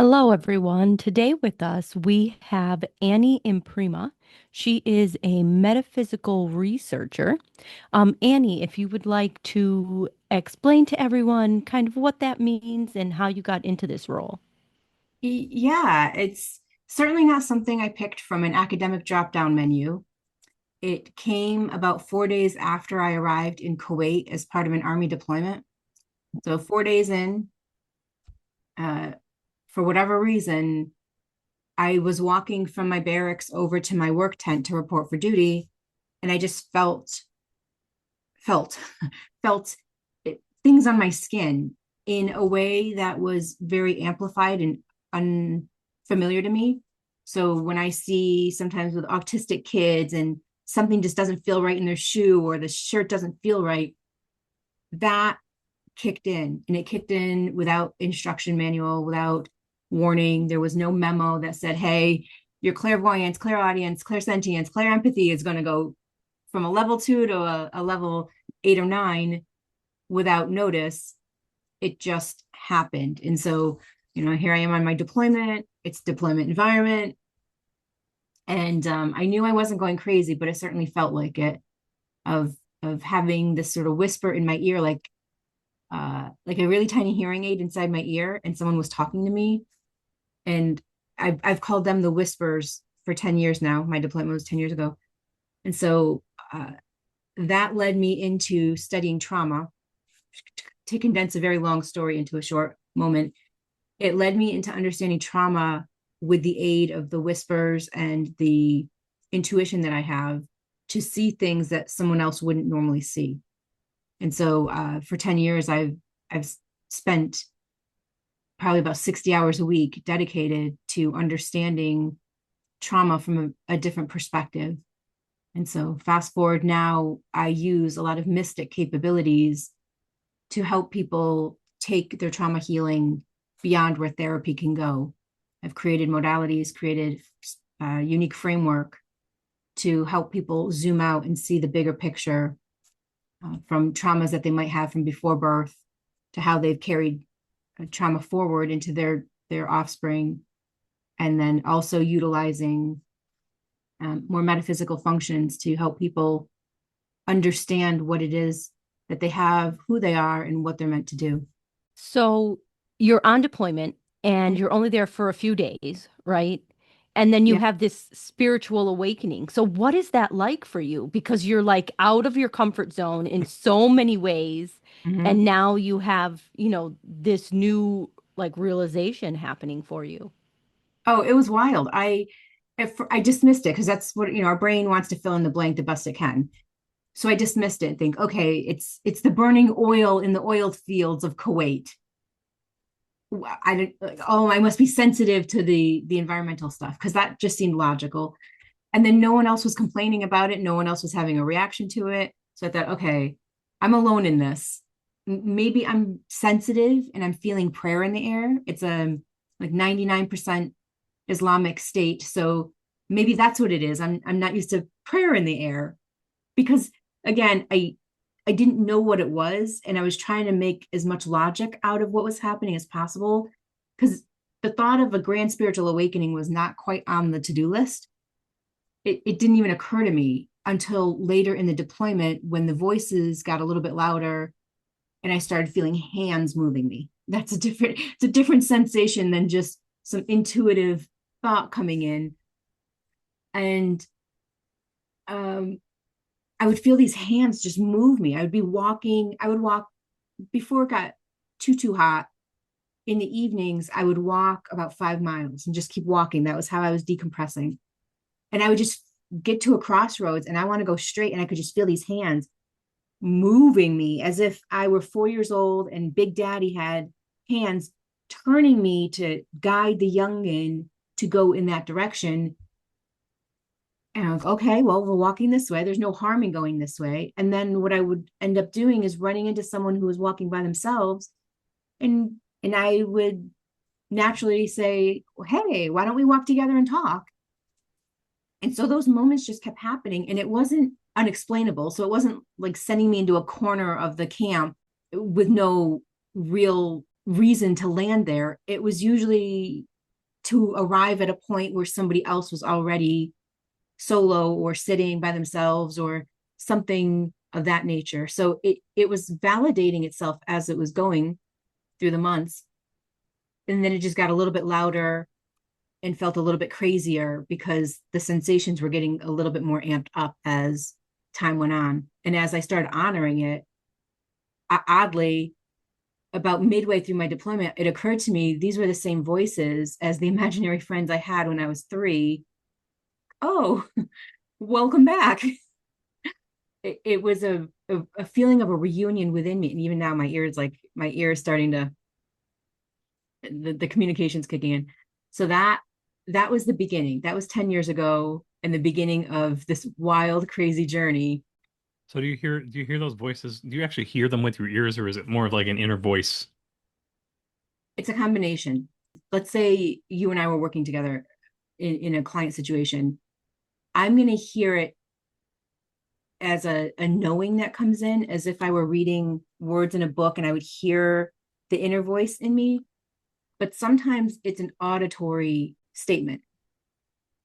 Hello, everyone. Today with us, we have Annie Imprima. She is a metaphysical researcher. Annie, if you would like to explain to everyone kind of what that means and how you got into this role. Yeah, it's certainly not something I picked from an academic drop-down menu. It came about 4 days after I arrived in Kuwait as part of an army deployment. So 4 days in, uh, for whatever reason, I was walking from my barracks over to my work tent to report for duty, and I just felt, felt things on my skin in a way that was very amplified and unfamiliar to me. So when I see sometimes with autistic kids and something just doesn't feel right in their shoe or the shirt doesn't feel right, that kicked in, and it kicked in without instruction manual, without warning. There was no memo that said, hey, your clairvoyance, clairaudience, clairsentience, clairempathy is going to go from a level 2 to a level 8 or 9 without notice. It just happened. And so, here I am on my deployment. It's deployment environment. And I knew I wasn't going crazy, but it certainly felt like it, of having this sort of whisper in my ear, like a really tiny hearing aid inside my ear, and someone was talking to me. And I've called them the whispers for 10 years now. My deployment was 10 years ago. And so that led me into studying trauma. To condense a very long story into a short moment, it led me into understanding trauma with the aid of the whispers and the intuition that I have to see things that someone else wouldn't normally see. And so for 10 years, I've spent probably about 60 hours a week dedicated to understanding trauma from a different perspective. And so fast forward now, I use a lot of mystic capabilities to help people take their trauma healing beyond where therapy can go. I've created modalities, created a unique framework to help people zoom out and see the bigger picture, from traumas that they might have from before birth to how they've carried trauma forward into their offspring, and then also utilizing more metaphysical functions to help people understand what it is that they have, who they are, and what they're meant to do. So you're on deployment and you're only there for a few days, right? And then you Yeah. have this spiritual awakening. So what is that like for you? Because you're like out of your comfort zone in so many ways. Mm-hmm. And now you have, this new like realization happening for you. Oh, it was wild. I dismissed it because that's what, our brain wants to fill in the blank the best it can. So I dismissed it and think, okay, it's the burning oil in the oil fields of Kuwait. I didn't like, oh, I must be sensitive to the environmental stuff because that just seemed logical. And then no one else was complaining about it. No one else was having a reaction to it. So I thought, okay, I'm alone in this. Maybe I'm sensitive and I'm feeling prayer in the air. It's a like 99% Islamic state. So maybe that's what it is. I'm not used to prayer in the air because again, I didn't know what it was, and I was trying to make as much logic out of what was happening as possible because the thought of a grand spiritual awakening was not quite on the to-do list. It didn't even occur to me until later in the deployment when the voices got a little bit louder and I started feeling hands moving me. It's a different sensation than just some intuitive thought coming in. And um, I would feel these hands just move me. I would walk before it got too hot. In the evenings, I would walk about 5 miles and just keep walking. That was how I was decompressing. And I would just get to a crossroads and I want to go straight. And I could just feel these hands moving me as if I were 4 years old and Big Daddy had hands turning me to guide the youngin to go in that direction. And I'm like, okay, well, we're walking this way. There's no harm in going this way. And then what I would end up doing is running into someone who was walking by themselves, and I would naturally say, well, hey, why don't we walk together and talk? And so those moments just kept happening, and it wasn't unexplainable. So it wasn't like sending me into a corner of the camp with no real reason to land there. It was usually to arrive at a point where somebody else was already solo or sitting by themselves or something of that nature. So it was validating itself as it was going through the months. And then it just got a little bit louder and felt a little bit crazier because the sensations were getting a little bit more amped up as time went on. And as I started honoring it, oddly, about midway through my deployment, it occurred to me these were the same voices as the imaginary friends I had when I was 3. Oh, welcome back. It was a feeling of a reunion within me. And even now my ear is starting to, the communication's kicking in. So that was the beginning. That was 10 years ago and the beginning of this wild, crazy journey. So do you hear those voices? Do you actually hear them with your ears, or is it more of like an inner voice? It's a combination. Let's say you and I were working together in a client situation. I'm going to hear it as a knowing that comes in, as if I were reading words in a book and I would hear the inner voice in me. But sometimes it's an auditory statement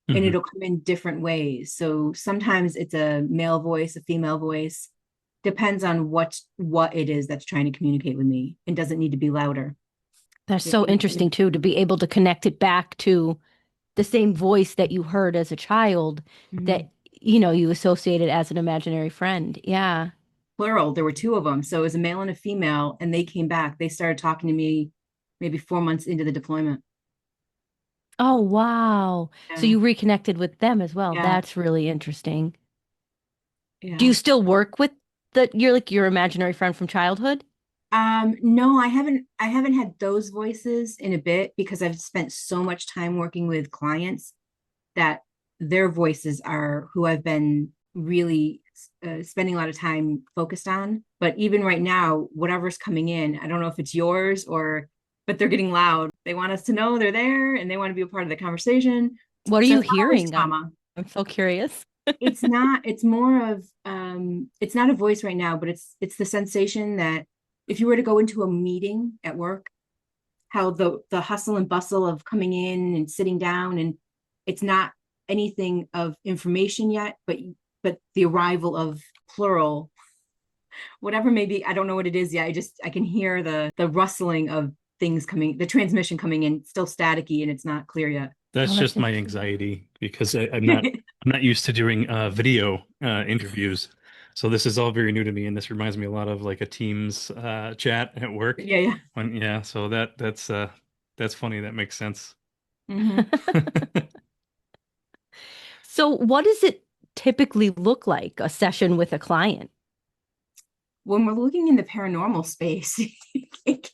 and Mhm. it'll come in different ways. So sometimes it's a male voice, a female voice, depends on what it is that's trying to communicate with me, and doesn't need to be louder. That's It, so it, interesting too, to be able to connect it back to the same voice that you heard as a child mhm. that, you associated as an imaginary friend. Yeah. Plural, there were 2 of them. So it was a male and a female, and they came back. They started talking to me maybe 4 months into the deployment. Oh, wow. So Yeah. you reconnected with them as well. Yeah. That's really interesting. Do Yeah. you still work with your imaginary friend from childhood? No, I haven't had those voices in a bit because I've spent so much time working with clients that their voices are who I've been really spending a lot of time focused on. But even right now, whatever's coming in, I don't know if it's yours or, but they're getting loud. They want us to know they're there and they want to be a part of the conversation. What are So you it's not always hearing? trauma. I'm so curious. It's not, it's more of it's not a voice right now, but it's the sensation that if you were to go into a meeting at work, how the hustle and bustle of coming in and sitting down, and it's not anything of information yet, but the arrival of plural, whatever, maybe I don't know what it is yet. I can hear the rustling of things coming, the transmission coming in, still staticky, and it's not clear yet. That's Oh, that's just my interesting. anxiety because I'm not used to doing video interviews. So this is all very new to me, and this reminds me a lot of like a Teams chat at work. Yeah, yeah. Yeah, so that's funny. That makes sense. Hmm. So what does it typically look like, a session with a client? When we're looking in the paranormal space, it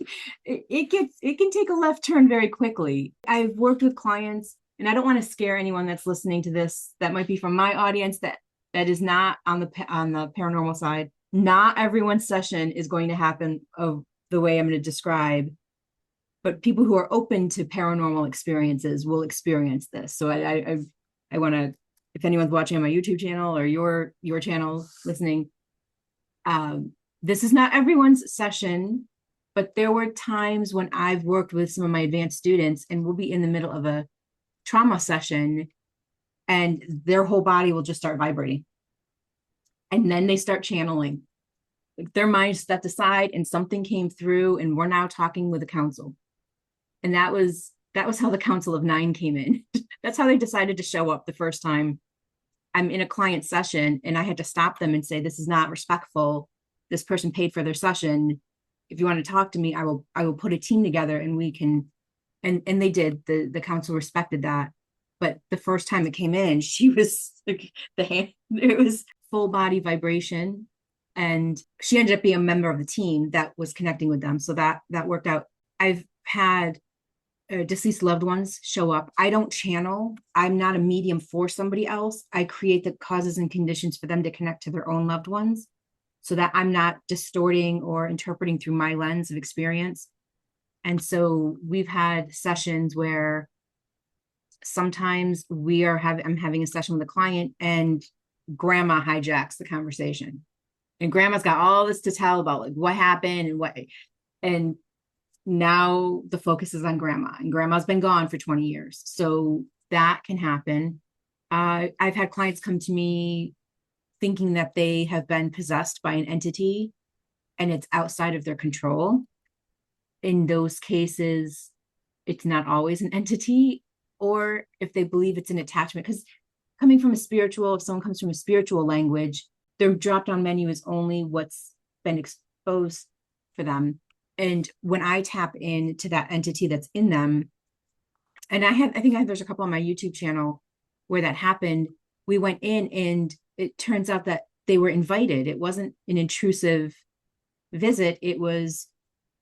can take a left turn very quickly. I've worked with clients, and I don't want to scare anyone that's listening to this that might be from my audience that is not on the paranormal side. Not everyone's session is going to happen of the way I'm going to describe, but people who are open to paranormal experiences will experience this. So I want to, if anyone's watching on my YouTube channel or your channel listening, um, this is not everyone's session, but there were times when I've worked with some of my advanced students and we'll be in the middle of a trauma session and their whole body will just start vibrating. And then they start channeling. Like their mind stepped aside and something came through, and we're now talking with a council. And that was how the Council of Nine came in. That's how they decided to show up the first time. I'm in a client session and I had to stop them and say, this is not respectful. This person paid for their session. If you want to talk to me, I will put a team together and we can, and they did. The council respected that. But the first time it came in, she was like the hand, it was full body vibration. And she ended up being a member of the team that was connecting with them. So that worked out. I've had deceased loved ones show up. I don't channel. I'm not a medium for somebody else. I create the causes and conditions for them to connect to their own loved ones so that I'm not distorting or interpreting through my lens of experience. And so we've had sessions where sometimes I'm having a session with a client and grandma hijacks the conversation. And grandma's got all this to tell about like what happened and now the focus is on grandma, and grandma's been gone for 20 years. So that can happen. I've had clients come to me thinking that they have been possessed by an entity and it's outside of their control. In those cases, it's not always an entity, or if they believe it's an attachment, because coming from a spiritual, if someone comes from a spiritual language, their drop down menu is only what's been exposed for them. And when I tap into that entity that's in them, and I think there's a couple on my YouTube channel where that happened. We went in and it turns out that they were invited. It wasn't an intrusive visit. It was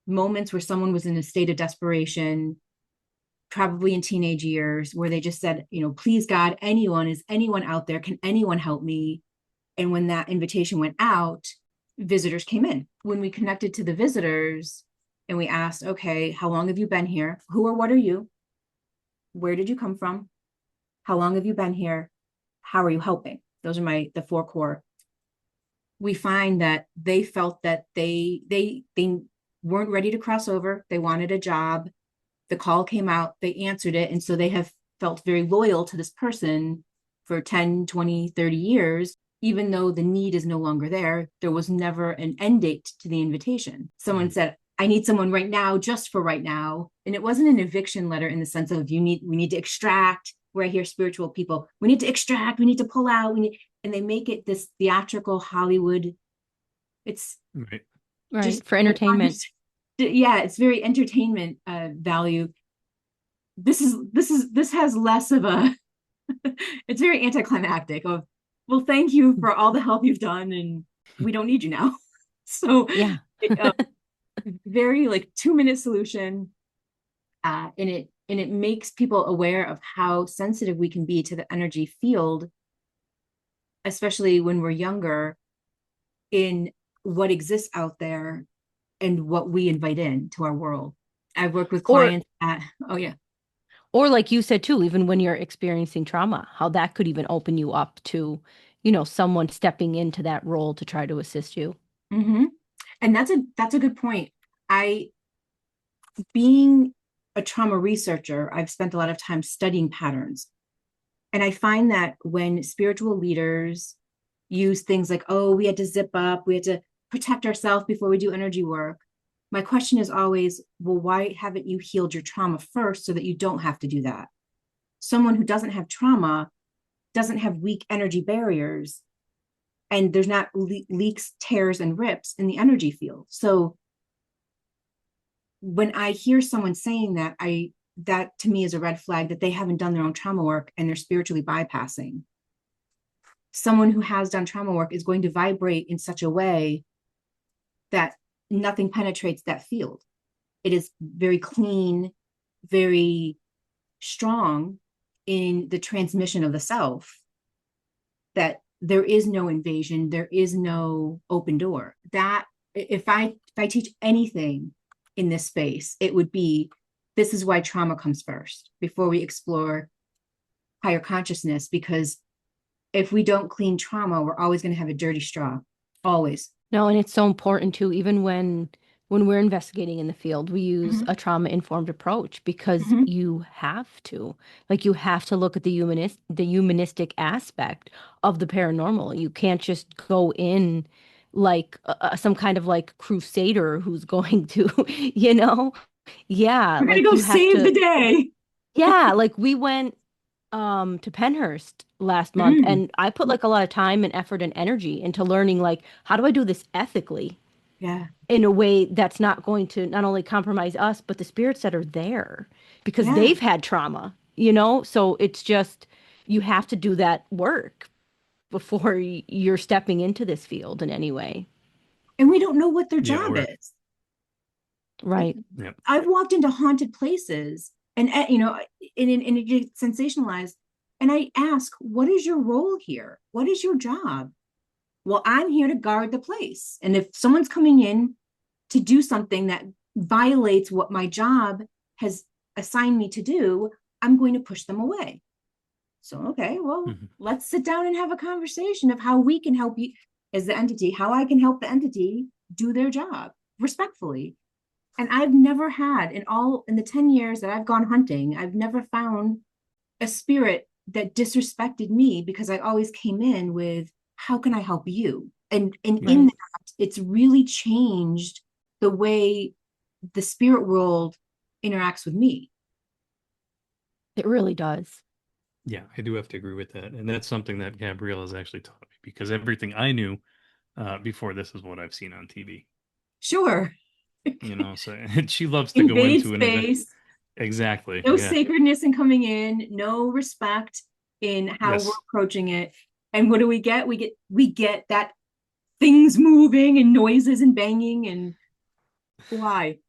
moments where someone was in a state of desperation, probably in teenage years, where they just said, please God, is anyone out there? Can anyone help me? And when that invitation went out, visitors came in. When we connected to the visitors and we asked, okay, how long have you been here? Who or what are you? Where did you come from? How long have you been here? How are you helping? Those are the 4 core. We find that they felt that they weren't ready to cross over. They wanted a job. The call came out, they answered it. And so they have felt very loyal to this person for 10, 20, 30 years, even though the need is no longer there. There was never an end date to the invitation. Someone said, I need someone right now, just for right now. And it wasn't an eviction letter in the sense of we need to extract, where I hear spiritual people, we need to extract, we need to pull out, and they make it this theatrical Hollywood. It's right just for entertainment. Yeah, it's very entertainment value. This has less of a it's very anticlimactic of, well, thank you for all the help you've done and we don't need you now. So yeah. Very 2-minute solution, and it makes people aware of how sensitive we can be to the energy field, especially when we're younger, in what exists out there and what we invite into our world. I've worked with clients or like you said too, even when you're experiencing trauma, how that could even open you up to, someone stepping into that role to try to assist you. Mm-hmm. And that's a good point. Being a trauma researcher, I've spent a lot of time studying patterns. And I find that when spiritual leaders use things like, oh, we had to zip up, we had to protect ourselves before we do energy work. My question is always, well, why haven't you healed your trauma first so that you don't have to do that? Someone who doesn't have trauma doesn't have weak energy barriers, and there's not leaks, tears, and rips in the energy field. So when I hear someone saying that, that to me is a red flag that they haven't done their own trauma work and they're spiritually bypassing. Someone who has done trauma work is going to vibrate in such a way that nothing penetrates that field. It is very clean, very strong in the transmission of the self, that there is no invasion, there is no open door. That if I teach anything in this space, it would be, this is why trauma comes first before we explore higher consciousness, because if we don't clean trauma, we're always going to have a dirty straw, always. No, and it's so important too, even when we're investigating in the field, we use a trauma-informed approach because you have to. You have to look at the humanistic aspect of the paranormal. You can't just go in like some kind of crusader who's going to, yeah, we're gonna go save the day. Yeah, we went to Penhurst last month, and I put a lot of time and effort and energy into learning how do I do this ethically, in a way that's not going to not only compromise us but the spirits that are there, because they've had trauma, so it's just, you have to do that work before you're stepping into this field in any way. And we don't know what their job is. Right. Yep. I've walked into haunted places and and it gets sensationalized, and I ask, what is your role here? What is your job? Well, I'm here to guard the place, and if someone's coming in to do something that violates what my job has assigned me to do, I'm going to push them away. So, okay, well, let's sit down and have a conversation of how we can help you as the entity, how I can help the entity do their job respectfully. And I've never had in the 10 years that I've gone hunting, I've never found a spirit that disrespected me, because I always came in with, how can I help you? And in Right. that, it's really changed the way the spirit world interacts with me. It really does. Yeah, I do have to agree with that. And that's something that Gabrielle has actually taught me because everything I knew before this is what I've seen on TV. Sure. So and she loves to go Invade into an event. space, Exactly. no Yeah. sacredness in coming in, no respect in how we're Yes. approaching it. And what do we get? We get that things moving and noises and banging, and why?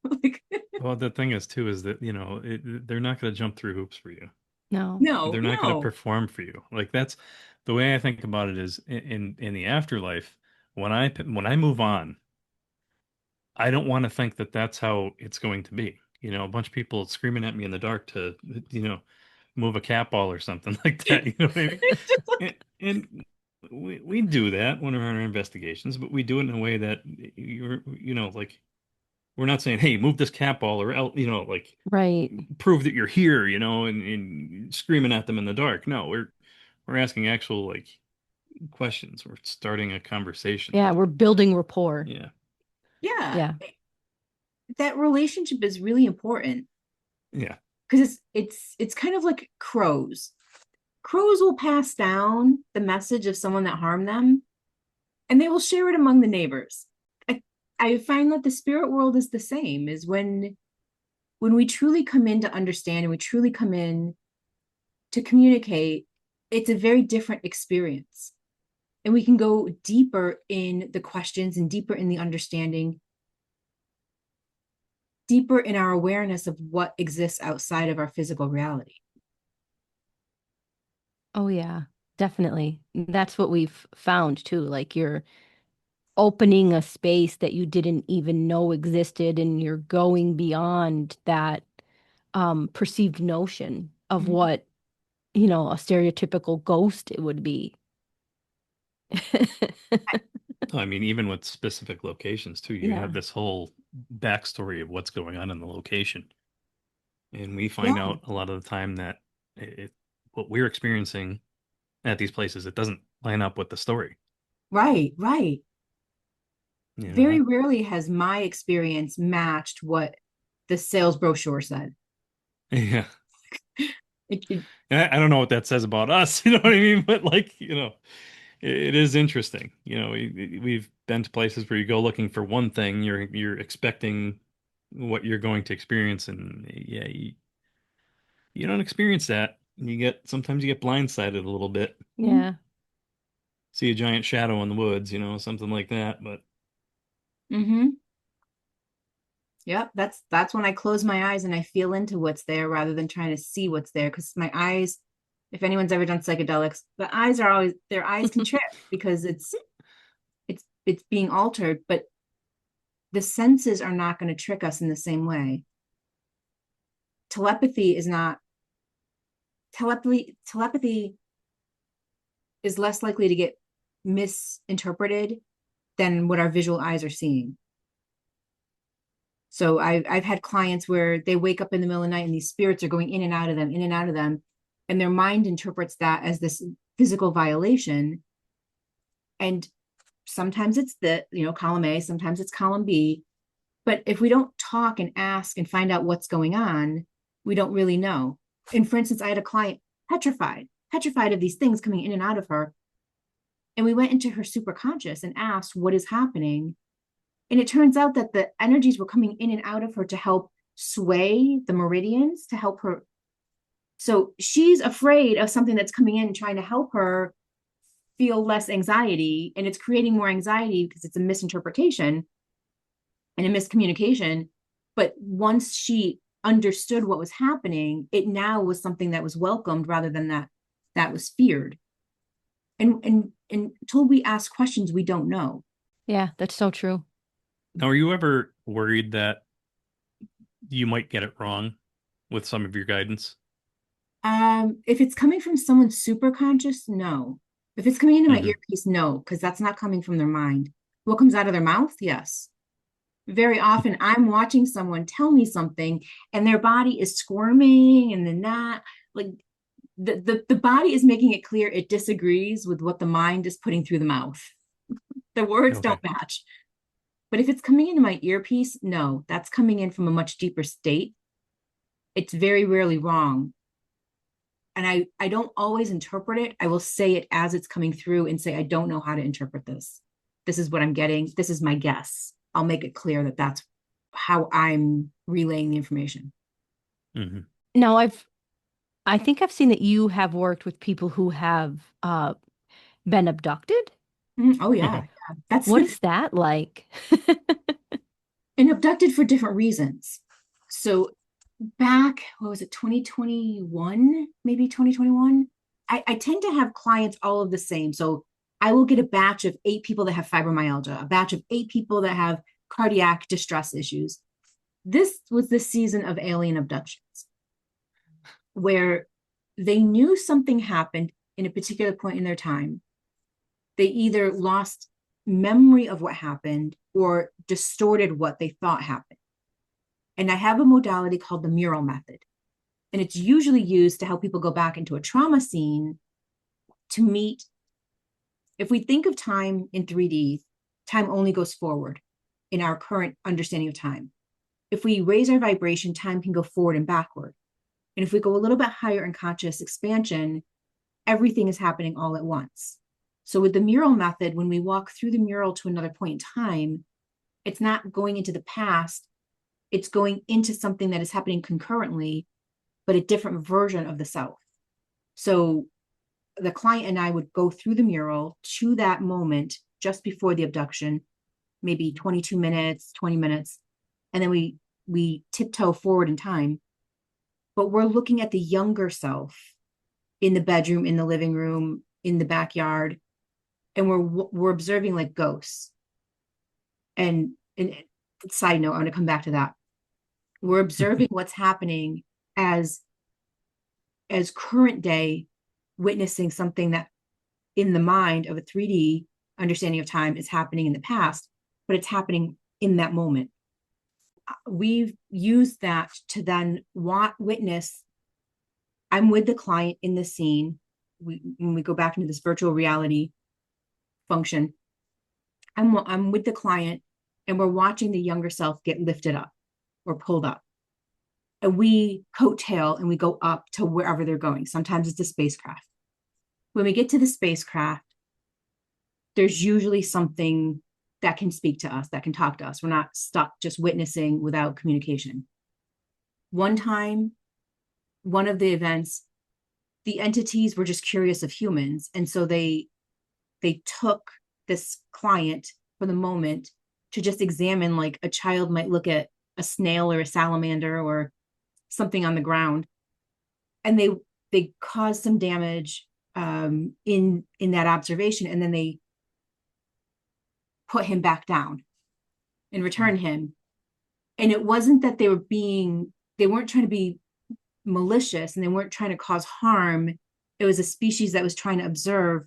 Like, Well, the thing is too is that, they're not going to jump through hoops for you. No. no, They're not going to no. perform for you. Like that's the way I think about it is in the afterlife, when I move on, I don't want to think that that's how it's going to be. A bunch of people screaming at me in the dark to, you know, move a cat ball or something like that. You know what I mean? It's just like, And we do that when we're on our investigations, but we do it in a way that like we're not saying, "Hey, move this cat ball," or like Right. prove that you're here, and screaming at them in the dark. No, we're asking actual like questions. We're starting a conversation. Yeah, we're building rapport. Yeah. yeah, Yeah. that relationship is really important, Yeah. because it's kind of like crows. Crows will pass down the message of someone that harmed them, and they will share it among the neighbors. I find that the spirit world is the same, is when we truly come in to understand and we truly come in to communicate, it's a very different experience. And we can go deeper in the questions and deeper in the understanding, deeper in our awareness of what exists outside of our physical reality. Oh, yeah, definitely. That's what we've found too. Like you're opening a space that you didn't even know existed, and you're going beyond that perceived notion of Mhm. what, a stereotypical ghost it would be. I mean, even with specific locations too, you have Yeah. this whole backstory of what's going on in the location. And we Yeah, find out a lot of the time that what we're experiencing at these places, it doesn't line up with the story. right, right. You Very know? rarely has my experience matched what the sales brochure said. Yeah. It And I don't know what that says about us, you know what I mean? But like, it is interesting. We've been to places where you go looking for one thing, you're expecting what you're going to experience, and yeah, you don't experience that. Sometimes you get blindsided a little bit. Yeah. See a giant shadow in the woods, something like that. But mm-hmm. Yep, that's when I close my eyes and I feel into what's there rather than trying to see what's there. Because my eyes, if anyone's ever done psychedelics, the eyes are always their eyes can trip because it's being altered, but the senses are not going to trick us in the same way. Telepathy is not telepathy is less likely to get misinterpreted than what our visual eyes are seeing. So I've had clients where they wake up in the middle of the night and these spirits are going in and out of them, in and out of them, and their mind interprets that as this physical violation. And sometimes it's the, column A, sometimes it's column B. But if we don't talk and ask and find out what's going on, we don't really know. And for instance, I had a client petrified of these things coming in and out of her. And we went into her superconscious and asked, what is happening? And it turns out that the energies were coming in and out of her to help sway the meridians, to help her. So she's afraid of something that's coming in, trying to help her feel less anxiety. And it's creating more anxiety because it's a misinterpretation and a miscommunication. But once she understood what was happening, it now was something that was welcomed rather than that was feared. And until we ask questions, we don't know. Yeah, that's so true. now, are you ever worried that you might get it wrong with some of your guidance? If it's coming from someone super conscious, no. If it's coming into my Hmm. earpiece, no, because that's not coming from their mind. What comes out of their mouth, yes. Very often I'm watching someone tell me something and their body is squirming and then that, like, the body is making it clear it disagrees with what the mind is putting through the mouth. The words Okay. don't match. But if it's coming into my earpiece, no, that's coming in from a much deeper state. It's very rarely wrong. And I don't always interpret it. I will say it as it's coming through and say, I don't know how to interpret this. This is what I'm getting. This is my guess. I'll make it clear that that's how I'm relaying the information. Hmm. Now, I think I've seen that you have worked with people who have been abducted. Oh, yeah. Yeah. That's What is that like? and abducted for different reasons. So back, what was it, 2021, maybe 2021? I tend to have clients all of the same. So I will get a batch of 8 people that have fibromyalgia, a batch of 8 people that have cardiac distress issues. This was the season of alien abductions where they knew something happened in a particular point in their time. They either lost memory of what happened or distorted what they thought happened. And I have a modality called the mural method. And it's usually used to help people go back into a trauma scene to meet. If we think of time in 3D, time only goes forward in our current understanding of time. If we raise our vibration, time can go forward and backward. And if we go a little bit higher in conscious expansion, everything is happening all at once. So with the mural method, when we walk through the mural to another point in time, it's not going into the past, it's going into something that is happening concurrently, but a different version of the self. So the client and I would go through the mural to that moment just before the abduction, maybe 22 minutes, 20 minutes, and then we tiptoe forward in time. But we're looking at the younger self in the bedroom, in the living room, in the backyard, and we're observing like ghosts. And side note, I'm going to come back to that. We're observing what's happening as current day, witnessing something that in the mind of a 3D understanding of time is happening in the past, but it's happening in that moment. We've used that to then witness. I'm with the client in the scene. When we go back into this virtual reality function, I'm with the client and we're watching the younger self get lifted up or pulled up. And we coattail and we go up to wherever they're going. Sometimes it's a spacecraft. When we get to the spacecraft, there's usually something that can speak to us, that can talk to us. We're not stuck just witnessing without communication. One time, one of the events, the entities were just curious of humans. And so they took this client for the moment to just examine, like a child might look at a snail or a salamander or something on the ground. And they caused some damage in that observation. And then they put him back down and returned him. And it wasn't that they weren't trying to be malicious and they weren't trying to cause harm. It was a species that was trying to observe,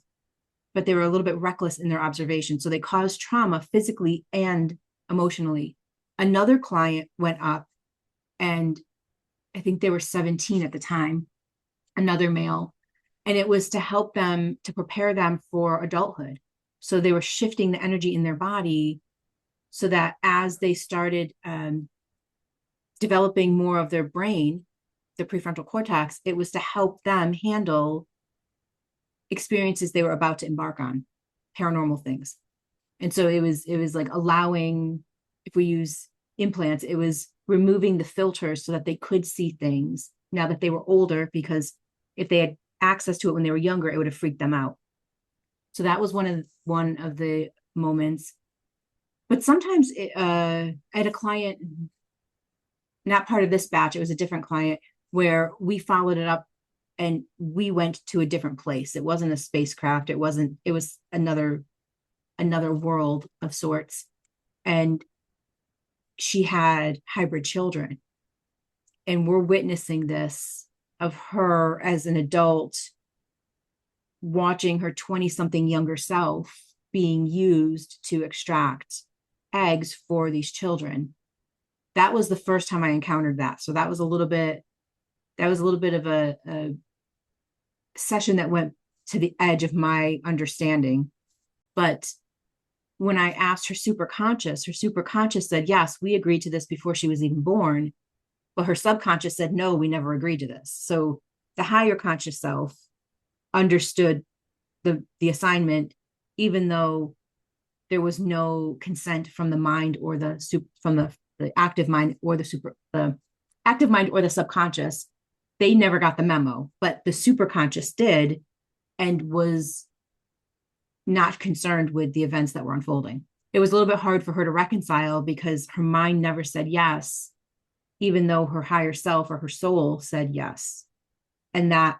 but they were a little bit reckless in their observation. So they caused trauma physically and emotionally. Another client went up, and I think they were 17 at the time, another male. And it was to help them, to prepare them for adulthood. So they were shifting the energy in their body so that as they started developing more of their brain, the prefrontal cortex, it was to help them handle experiences they were about to embark on, paranormal things. And so it was like allowing, if we use implants, it was removing the filters so that they could see things now that they were older, because if they had access to it when they were younger, it would have freaked them out. So that was one of the moments. But sometimes I had a client, not part of this batch, it was a different client, where we followed it up and we went to a different place. It wasn't a spacecraft. It was another world of sorts. And she had hybrid children. And we're witnessing this of her as an adult, watching her 20-something younger self being used to extract eggs for these children. That was the first time I encountered that. So that was a little bit of a session that went to the edge of my understanding. But when I asked her superconscious said, yes, we agreed to this before she was even born. But her subconscious said, no, we never agreed to this. So the higher conscious self understood the assignment, even though there was no consent from the mind or the active mind or the active mind or the subconscious. They never got the memo, but the superconscious did and was not concerned with the events that were unfolding. It was a little bit hard for her to reconcile because her mind never said yes, even though her higher self or her soul said yes. And that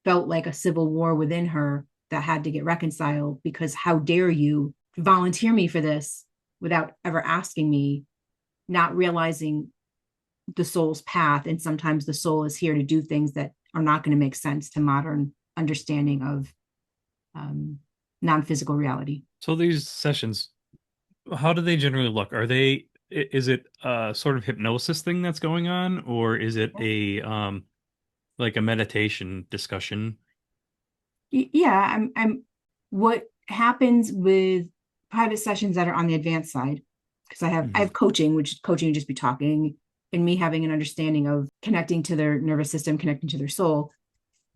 felt like a civil war within her that had to get reconciled, because how dare you volunteer me for this without ever asking me, not realizing the soul's path. And sometimes the soul is here to do things that are not going to make sense to modern understanding of non-physical reality. So these sessions, how do they generally look? Is it a sort of hypnosis thing that's going on, or is it a like a meditation discussion? Yeah, I'm what happens with private sessions that are on the advanced side, because I have coaching, which coaching would just be talking and me having an understanding of connecting to their nervous system, connecting to their soul.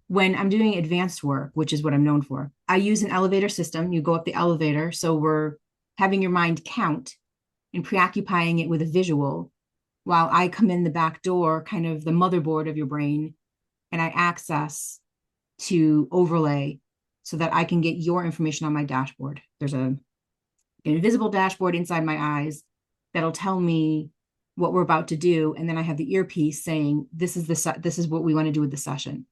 When I'm doing advanced work, which is what I'm known for, I use an elevator system. You go up the elevator. So we're having your mind count and preoccupying it with a visual while I come in the back door, kind of the motherboard of your brain, and I access to overlay so that I can get your information on my dashboard. There's an invisible dashboard inside my eyes that'll tell me what we're about to do. And then I have the earpiece saying, this is what we want to do with the session.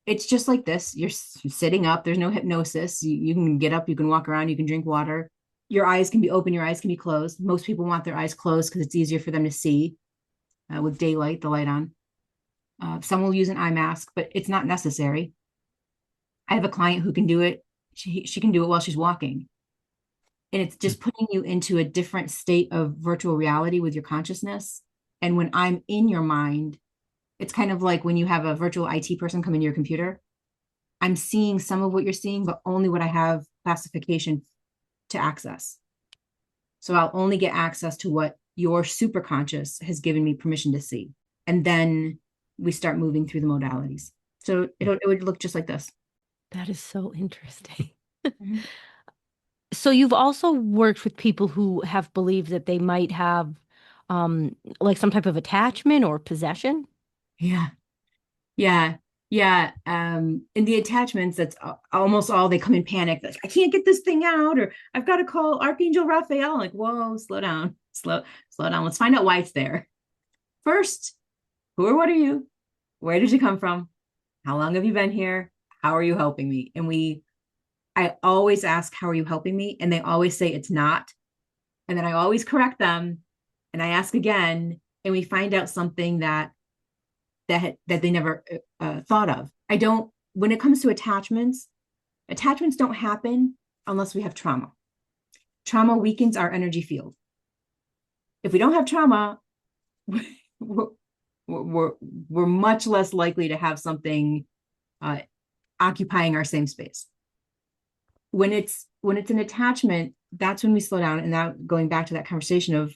It's just like this. You're sitting up. There's no hypnosis. You can get up, you can walk around, you can drink water. Your eyes can be open, your eyes can be closed. Most people want their eyes closed because it's easier for them to see with daylight, the light on. Some will use an eye mask, but it's not necessary. I have a client who can do it. She can do it while she's walking. And it's just putting you into a different state of virtual reality with your consciousness. And when I'm in your mind, it's kind of like when you have a virtual IT person come into your computer. I'm seeing some of what you're seeing, but only what I have classification to access. So I'll only get access to what your superconscious has given me permission to see. And then we start moving through the modalities. So it would look just like this. That is so interesting. So you've also worked with people who have believed that they might have like some type of attachment or possession? Yeah. In the attachments, that's almost all. They come in panic. Like, I can't get this thing out, or I've got to call Archangel Raphael. I'm like, whoa, slow down. Slow down. Let's find out why it's there. First, who or what are you? Where did you come from? How long have you been here? How are you helping me? And I always ask, how are you helping me? And they always say it's not. And then I always correct them. And I ask again, and we find out something that they never thought of. When it comes to attachments don't happen unless we have trauma. Trauma weakens our energy field. If we don't have trauma, we're much less likely to have something occupying our same space. When it's an attachment, that's when we slow down. And now going back to that conversation of,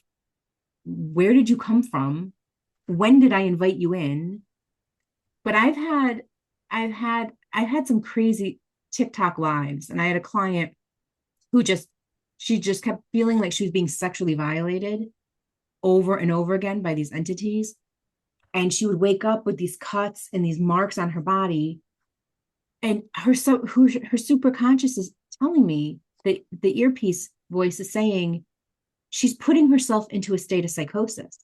where did you come from? When did I invite you in? But I've had some crazy TikTok lives, and I had a client who she just kept feeling like she was being sexually violated over and over again by these entities. And she would wake up with these cuts and these marks on her body. And her superconscious is telling me that the earpiece voice is saying she's putting herself into a state of psychosis.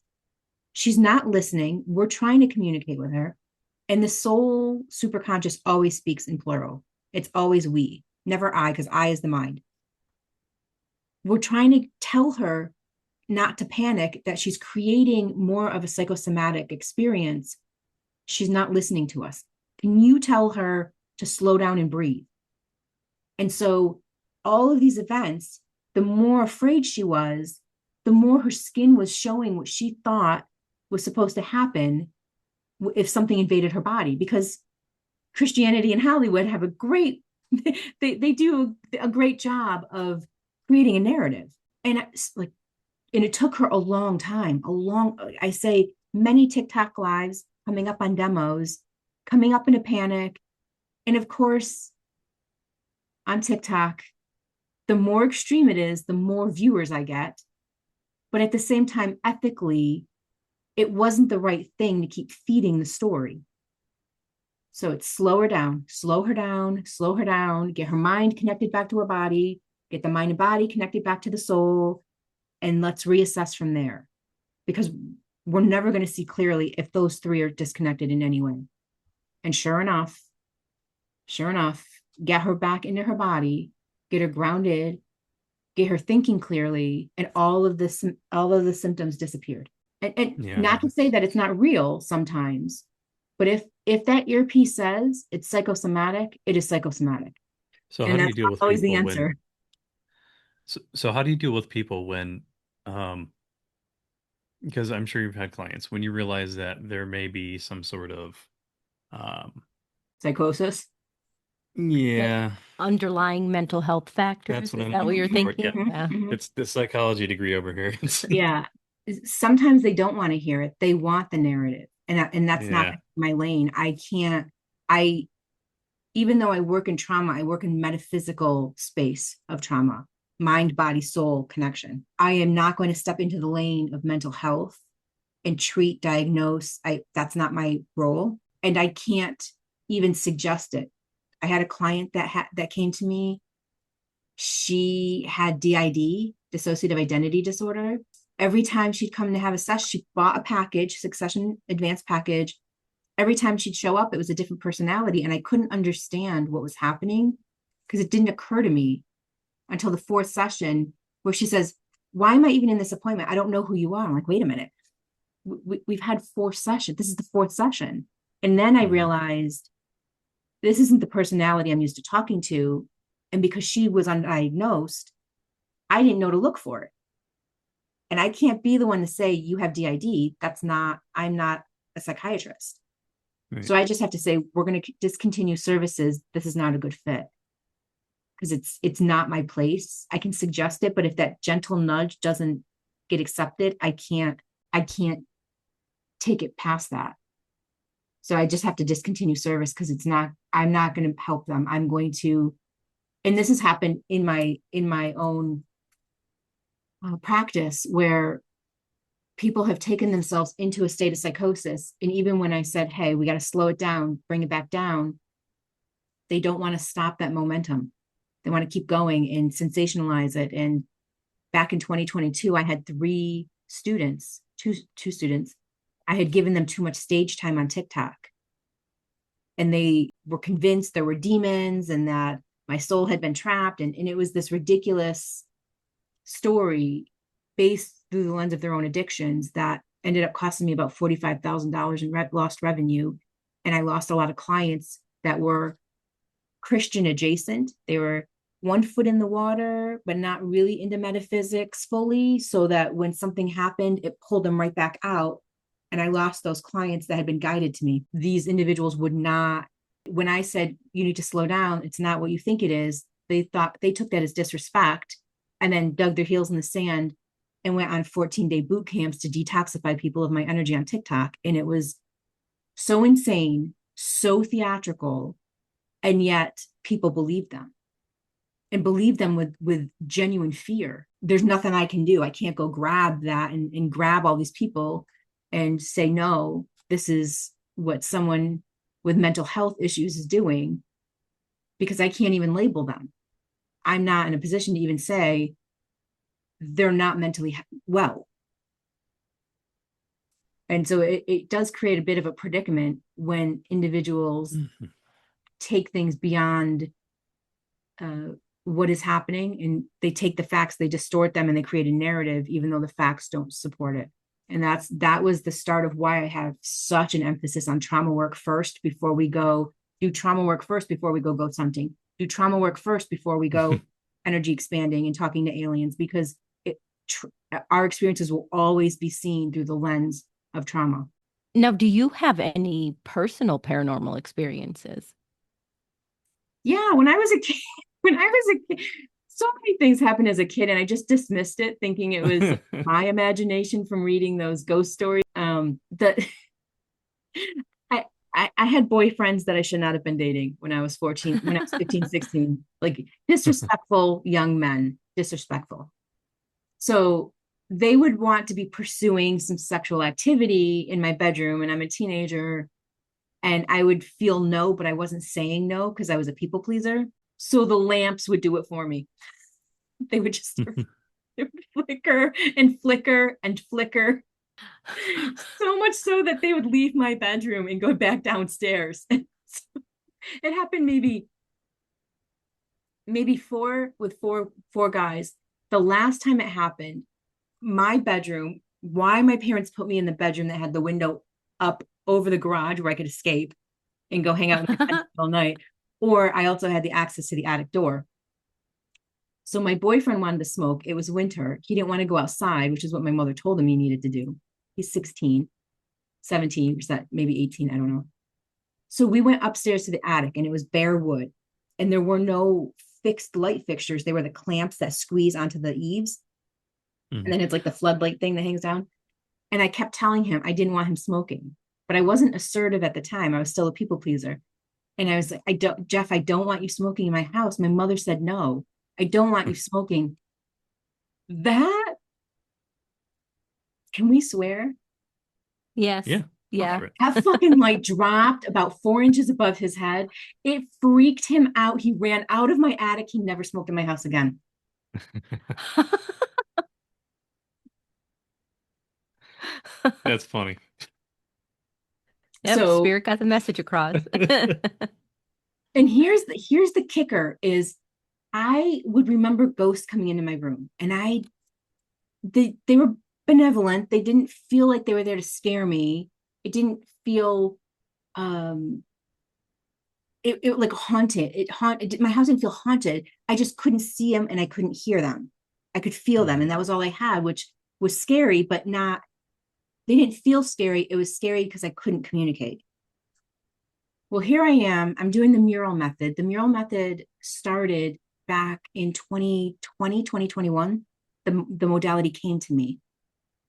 She's not listening. We're trying to communicate with her. And the soul superconscious always speaks in plural. It's always we, never I, because I is the mind. We're trying to tell her not to panic, that she's creating more of a psychosomatic experience. She's not listening to us. Can you tell her to slow down and breathe? And so all of these events, the more afraid she was, the more her skin was showing what she thought was supposed to happen if something invaded her body. Because Christianity and Hollywood have a great, they do a great job of creating a narrative. And and it took her a long time, I say many TikTok lives, coming up on demos, coming up in a panic. And of course, on TikTok, the more extreme it is, the more viewers I get. But at the same time, ethically, it wasn't the right thing to keep feeding the story. So it's slow her down, get her mind connected back to her body, get the mind and body connected back to the soul, and let's reassess from there. Because we're never going to see clearly if those three are disconnected in any way. And sure enough, get her back into her body, get her grounded, get her thinking clearly, and all of the symptoms disappeared. And not to say that it's not real sometimes, but if that earpiece says it's psychosomatic, it is psychosomatic. So how do you deal with always people the answer. So how do you deal with people when, because I'm sure you've had clients when you realize that there may be some sort of psychosis? Yeah. Underlying mental health factors. That's what Is I'm that what you're looking for. thinking? Yeah. It's the psychology degree over here. Yeah. Sometimes they don't want to hear it. They want the narrative. And that's not my lane. Even though I work in trauma, I work in metaphysical space of trauma, mind, body, soul connection. I am not going to step into the lane of mental health and treat, diagnose. That's not my role. And I can't even suggest it. I had a client that came to me. She had DID, dissociative identity disorder. Every time she'd come to have a session, she bought a package, Succession Advanced package. Every time she'd show up, it was a different personality. And I couldn't understand what was happening because it didn't occur to me until the fourth session where she says, why am I even in this appointment? I don't know who you are. I'm like, wait a minute. We've had 4 sessions. This is the 4th session. And then I realized this isn't the personality I'm used to talking to. And because she was undiagnosed, I didn't know to look for it. And I can't be the one to say you have DID. I'm not a psychiatrist. Right. So I just have to say, we're going to discontinue services. This is not a good fit because it's not my place. I can suggest it, but if that gentle nudge doesn't get accepted, I can't take it past that. So I just have to discontinue service because I'm not going to help them. I'm going to, and this has happened in my own practice where people have taken themselves into a state of psychosis. And even when I said, hey, we got to slow it down, bring it back down, they don't want to stop that momentum. They want to keep going and sensationalize it. And back in 2022, I had 3 students, two students. I had given them too much stage time on TikTok. And they were convinced there were demons and that my soul had been trapped. And it was this ridiculous story based through the lens of their own addictions that ended up costing me about $45,000 in lost revenue. And I lost a lot of clients that were Christian adjacent. They were 1 foot in the water, but not really into metaphysics fully. So that when something happened, it pulled them right back out. And I lost those clients that had been guided to me. These individuals would not, when I said, you need to slow down, it's not what you think it is. They took that as disrespect and then dug their heels in the sand and went on 14-day boot camps to detoxify people of my energy on TikTok. And it was so insane, so theatrical, and yet people believed them and believed them with genuine fear. There's nothing I can do. I can't go grab that and grab all these people and say, no, this is what someone with mental health issues is doing, because I can't even label them. I'm not in a position to even say they're not mentally well. And so it does create a bit of a predicament when individuals take things beyond what is happening, and they take the facts, they distort them, and they create a narrative, even though the facts don't support it. And that was the start of why I have such an emphasis on trauma work first before we go do trauma work first before we go ghost hunting, do trauma work first before we go energy expanding and talking to aliens, because our experiences will always be seen through the lens of trauma. Now, do you have any personal paranormal experiences? Yeah, when I was a kid, when I was a kid, so many things happened as a kid, and I just dismissed it, thinking it was my imagination from reading those ghost stories. That I had boyfriends that I should not have been dating when I was 14, when I was 15, 16, like disrespectful young men, disrespectful. So they would want to be pursuing some sexual activity in my bedroom, and I'm a teenager, and I would feel no, but I wasn't saying no because I was a people pleaser. So the lamps would do it for me. They would just they would flicker and flicker and flicker. So much so that they would leave my bedroom and go back downstairs. It happened maybe four guys. The last time it happened, my bedroom, why my parents put me in the bedroom that had the window up over the garage where I could escape and go hang out in the bed all night. Or I also had the access to the attic door. So my boyfriend wanted to smoke. It was winter. He didn't want to go outside, which is what my mother told him he needed to do. He's 16, 17, maybe 18, I don't know. So we went upstairs to the attic, and it was bare wood, and there were no fixed light fixtures. They were the clamps that squeeze onto the eaves. And then it's like the floodlight thing that hangs down. And I kept telling him I didn't want him smoking, but I wasn't assertive at the time. I was still a people pleaser. And I was like, Jeff, I don't want you smoking in my house. My mother said, no, I don't want you smoking. That, can we swear? Yes. Yeah. Yeah. That fucking light dropped about 4 inches above his head. It freaked him out. He ran out of my attic. He never smoked in my house again. That's funny. Yep, So spirit got the message across. and here's the kicker is I would remember ghosts coming into my room, and they were benevolent. They didn't feel like they were there to scare me. It didn't feel it like haunted. My house didn't feel haunted. I just couldn't see them and I couldn't hear them. I could feel them, and that was all I had, which was scary, but not, they didn't feel scary. It was scary because I couldn't communicate. Well, here I am. I'm doing the mural method. The mural method started back in 2020, 2021. The modality came to me.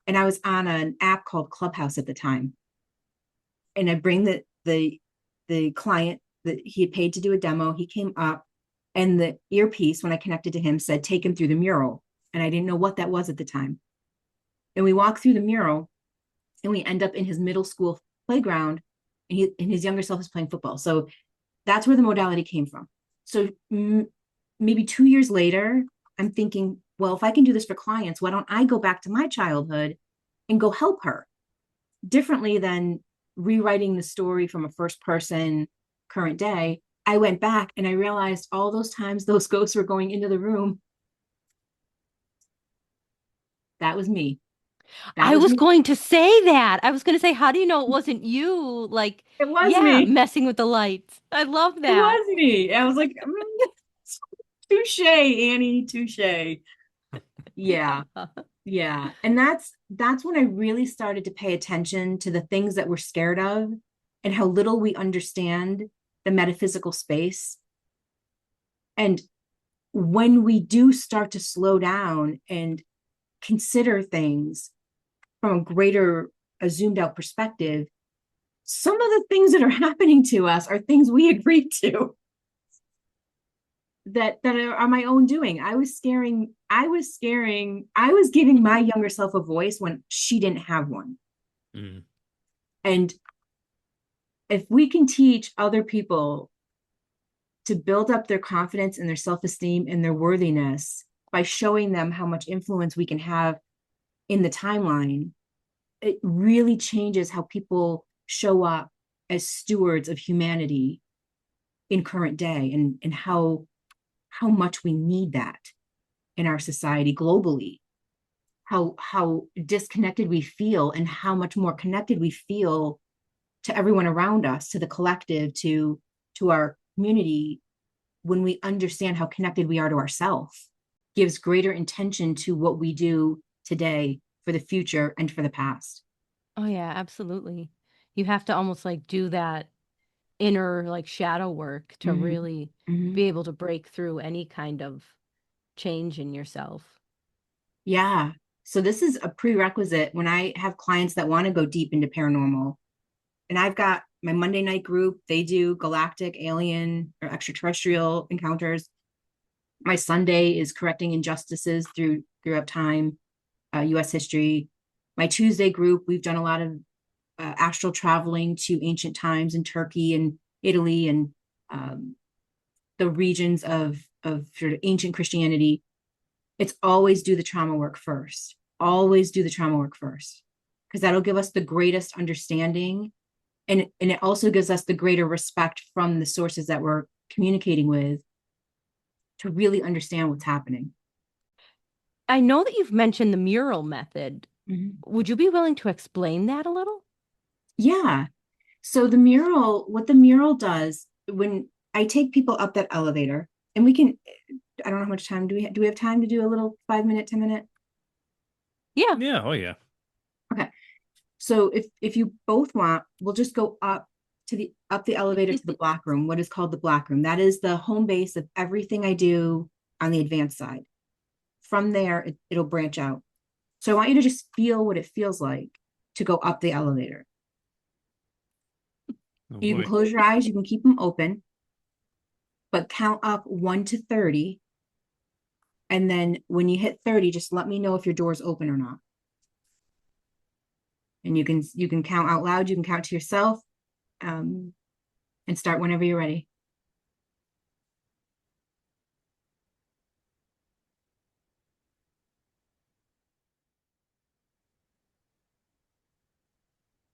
And I was on an app called Clubhouse at the time. And I bring the client that he had paid to do a demo. He came up, and the earpiece, when I connected to him, said, take him through the mural. And I didn't know what that was at the time. And we walk through the mural, and we end up in his middle school playground, and his younger self is playing football. So that's where the modality came from. So maybe 2 years later, I'm thinking, well, if I can do this for clients, why don't I go back to my childhood and go help her differently than rewriting the story from a first person current day. I went back and I realized all those times those ghosts were going into the room. That was me. I was going to say that. I was going to say, how do you know it wasn't you? Like, it was yeah, me messing with the lights. I love that. It was me. I was like, touche, Annie, touche. Yeah. Yeah. And that's when I really started to pay attention to the things that we're scared of and how little we understand the metaphysical space. And when we do start to slow down and consider things from a zoomed out perspective, some of the things that are happening to us are things we agreed to that are my own doing. I was giving my younger self a voice when she didn't have one. And if we can teach other people to build up their confidence and their self-esteem and their worthiness by showing them how much influence we can have in the timeline, it really changes how people show up as stewards of humanity in current day, and how much we need that in our society globally, how disconnected we feel and how much more connected we feel to everyone around us, to the collective, to our community, when we understand how connected we are to ourselves. Gives greater intention to what we do today, for the future, and for the past. Oh yeah, absolutely. You have to almost like do that inner like shadow work to Mm-hmm. really Mm-hmm. be able to break through any kind of change in yourself. Yeah. So this is a prerequisite when I have clients that want to go deep into paranormal. And I've got my Monday night group, they do galactic, alien, or extraterrestrial encounters. My Sunday is correcting injustices throughout time, US history. My Tuesday group, we've done a lot of astral traveling to ancient times in Turkey and Italy and um, the regions of sort of ancient Christianity. It's always do the trauma work first. Always do the trauma work first, because that'll give us the greatest understanding. And it also gives us the greater respect from the sources that we're communicating with to really understand what's happening. I know that you've mentioned the mural method. Mm-hmm. Would you be willing to explain that a little? Yeah. So the mural, what the mural does when I take people up that elevator, and we can, I don't know how much time do we have time to do a little 5 minute, 10 minute? Yeah. Yeah, oh yeah. Okay. So if you both want, we'll just go up the elevator to the black room, what is called the black room. That is the home base of everything I do on the advanced side. From there, it'll branch out. So I want you to just feel what it feels like to go up the elevator. Oh You can boy. close your eyes, you can keep them open, but count up 1 to 30. And then when you hit 30, just let me know if your door is open or not. And you can count out loud, you can count to yourself, and start whenever you're ready.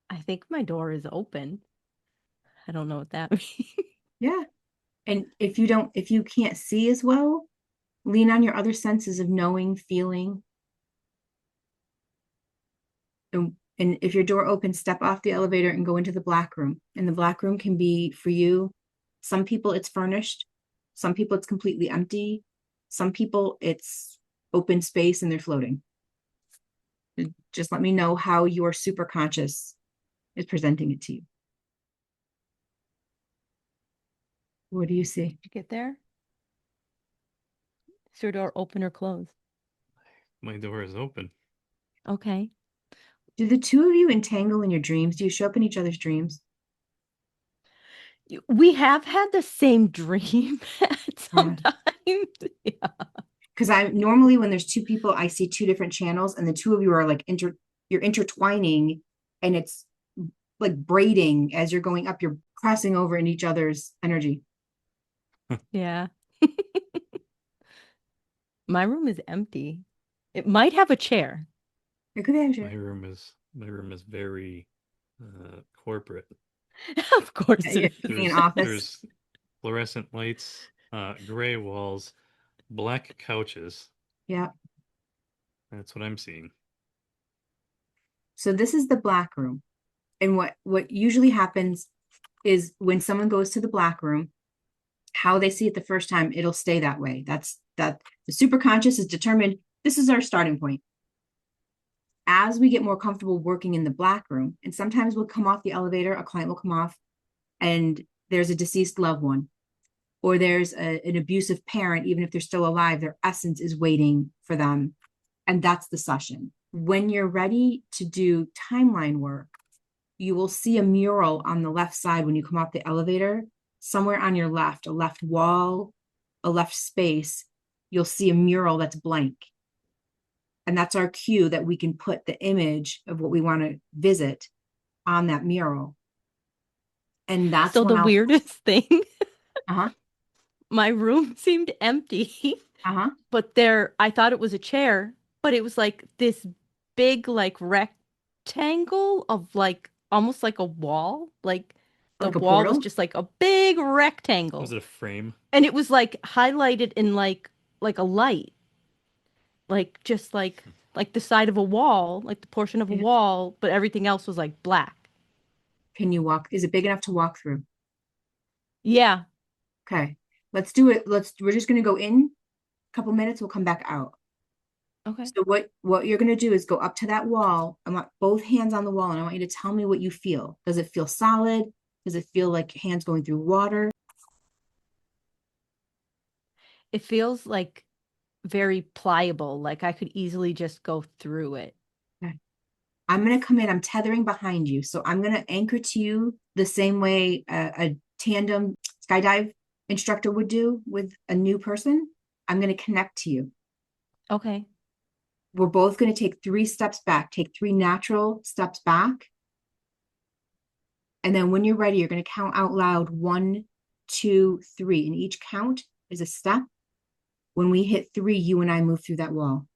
I think my door is open. I don't know what that means. Yeah. And if you can't see as well, lean on your other senses of knowing, feeling. And if your door opens, step off the elevator and go into the black room. And the black room can be for you. Some people it's furnished. Some people it's completely empty. Some people it's open space and they're floating. Just let me know how your super conscious is presenting it to you. What do you see? Did you get there? Is your door open or closed? My door is open. Okay. Do the two of you entangle in your dreams? Do you show up in each other's dreams? We have had the same dream at some Yeah. time. Yeah. Because I normally when there's two people, I see two different channels, and the two of you are like you're intertwining, and it's like braiding as you're going up. You're crossing over in each other's energy. Yeah. My room is empty. It might have a chair. It could be My actually. room is very corporate. Of course Yeah, it you see an is. office. There's fluorescent lights, gray walls, black couches. Yeah. That's what I'm seeing. So this is the black room, and what usually happens is when someone goes to the black room, how they see it the first time, it'll stay that way. That the superconscious is determined. This is our starting point. As we get more comfortable working in the black room, and sometimes we'll come off the elevator, a client will come off, and there's a deceased loved one, or there's an abusive parent, even if they're still alive, their essence is waiting for them. And that's the session. When you're ready to do timeline work, you will see a mural on the left side when you come off the elevator, somewhere on your left, a left wall, a left space, you'll see a mural that's blank. And that's our cue that we can put the image of what we want to visit on that mural. And that's So when the I'll, weirdest thing, uh-huh, my room seemed empty, uh-huh, but I thought it was a chair, but it was like this big like rectangle of like almost like a wall. Like the like a wall was portal. just like a big Was rectangle. it a frame? And it was like highlighted in like a light. Like just like the side of a wall, like the portion of a Yeah. wall, but everything else was like black. Can you walk? Is it big enough to walk through? Yeah. Okay, let's do it. We're just going to go in a couple minutes. We'll come back out. Okay. So what you're going to do is go up to that wall. I want both hands on the wall, and I want you to tell me what you feel. Does it feel solid? Does it feel like hands going through water? It feels like very pliable, like I could easily just go through it. Okay. I'm going to come in. I'm tethering behind you. So I'm going to anchor to you the same way a tandem skydive instructor would do with a new person. I'm going to connect to you. Okay. We're both going to take 3 steps back, take 3 natural steps back. And then when you're ready, you're going to count out loud 1, 2, 3. And each count is a step. When we hit 3, you and I move through that wall.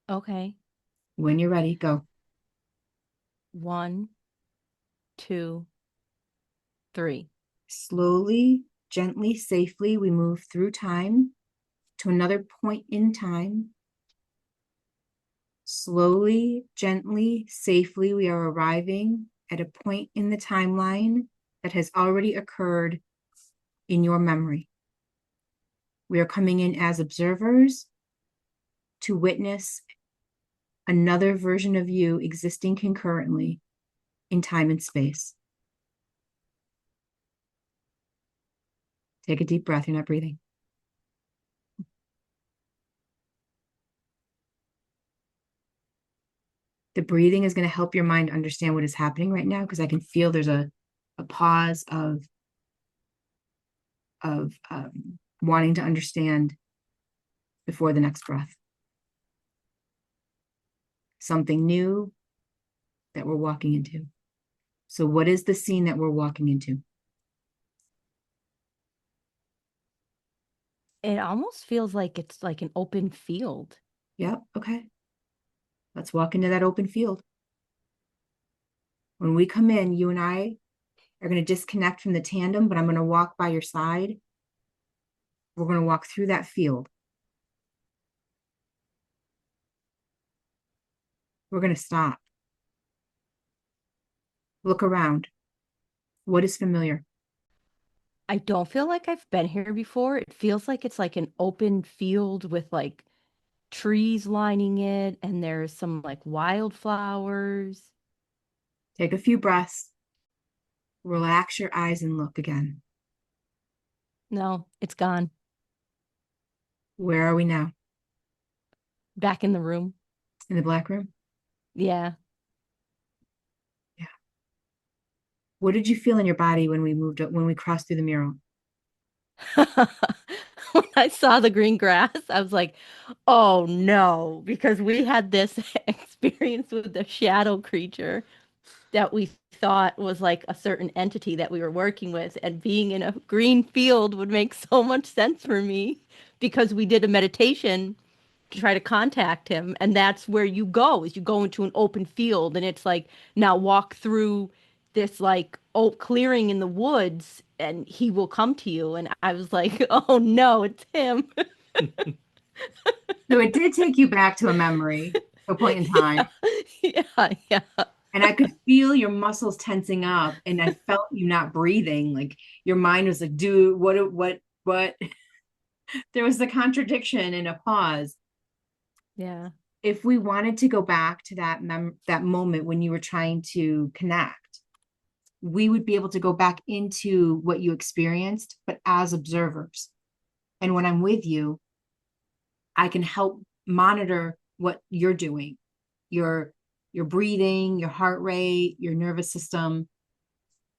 Okay. When you're ready, go. 1, 2, 3. Slowly, gently, safely, we move through time to another point in time. Slowly, gently, safely, we are arriving at a point in the timeline that has already occurred in your memory. We are coming in as observers to witness another version of you existing concurrently in time and space. Take a deep breath. You're not breathing. The breathing is going to help your mind understand what is happening right now, because I can feel there's a pause of wanting to understand before the next breath. Something new that we're walking into. So what is the scene that we're walking into? It almost feels like it's like an open field. Yep. Okay. Let's walk into that open field. When we come in, you and I are going to disconnect from the tandem, but I'm going to walk by your side. We're going to walk through that field. We're going to stop. Look around. What is familiar? I don't feel like I've been here before. It feels like it's like an open field with like trees lining it, and there's some like wildflowers. Take a few breaths. Relax your eyes and look again. No, it's gone. Where are we now? Back in the room. In the black room? Yeah. Yeah. What did you feel in your body when we moved up, when we crossed through the mural? When I saw the green grass, I was like, oh no, because we had this experience with the shadow creature that we thought was like a certain entity that we were working with. And being in a green field would make so much sense for me because we did a meditation to try to contact him. And that's where you go, is you go into an open field and it's like, now walk through this like oak clearing in the woods and he will come to you. And I was like, oh no, it's him. So it did take you back to a memory, a point in time. Yeah, yeah, yeah. And I could feel your muscles tensing up, and I felt you not breathing. Like your mind was like, dude, what? There was the contradiction and a pause. Yeah. If we wanted to go back to that moment when you were trying to connect, we would be able to go back into what you experienced, but as observers. And when I'm with you, I can help monitor what you're doing, your breathing, your heart rate, your nervous system.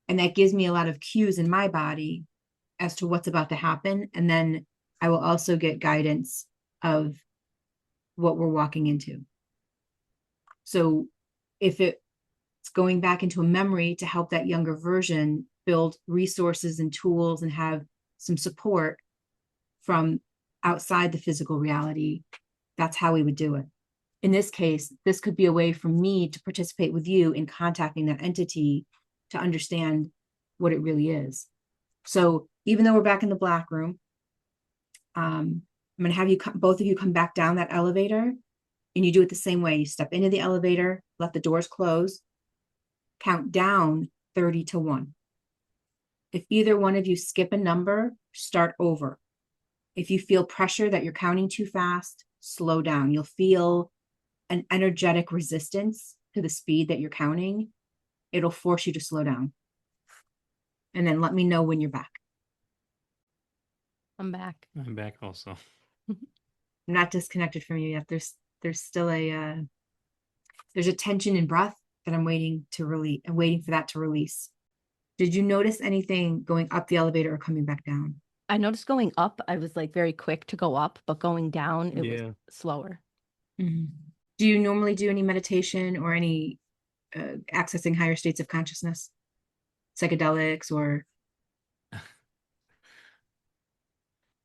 And that gives me a lot of cues in my body as to what's about to happen. And then I will also get guidance of what we're walking into. So if it's going back into a memory to help that younger version build resources and tools and have some support from outside the physical reality, that's how we would do it. In this case, this could be a way for me to participate with you in contacting that entity to understand what it really is. So even though we're back in the black room, I'm going to have you both of you come back down that elevator, and you do it the same way. You step into the elevator, let the doors close, count down 30 to 1. If either one of you skip a number, start over. If you feel pressure that you're counting too fast, slow down. You'll feel an energetic resistance to the speed that you're counting. It'll force you to slow down. And then let me know when you're back. I'm back. I'm back also. I'm not disconnected from you yet. There's still there's a tension in breath that I'm waiting to release. I'm waiting for that to release. Did you notice anything going up the elevator or coming back down? I noticed going up, I was like very quick to go up, but going down, it Yeah. was slower. Mm-hmm. Do you normally do any meditation or any accessing higher states of consciousness, psychedelics, or?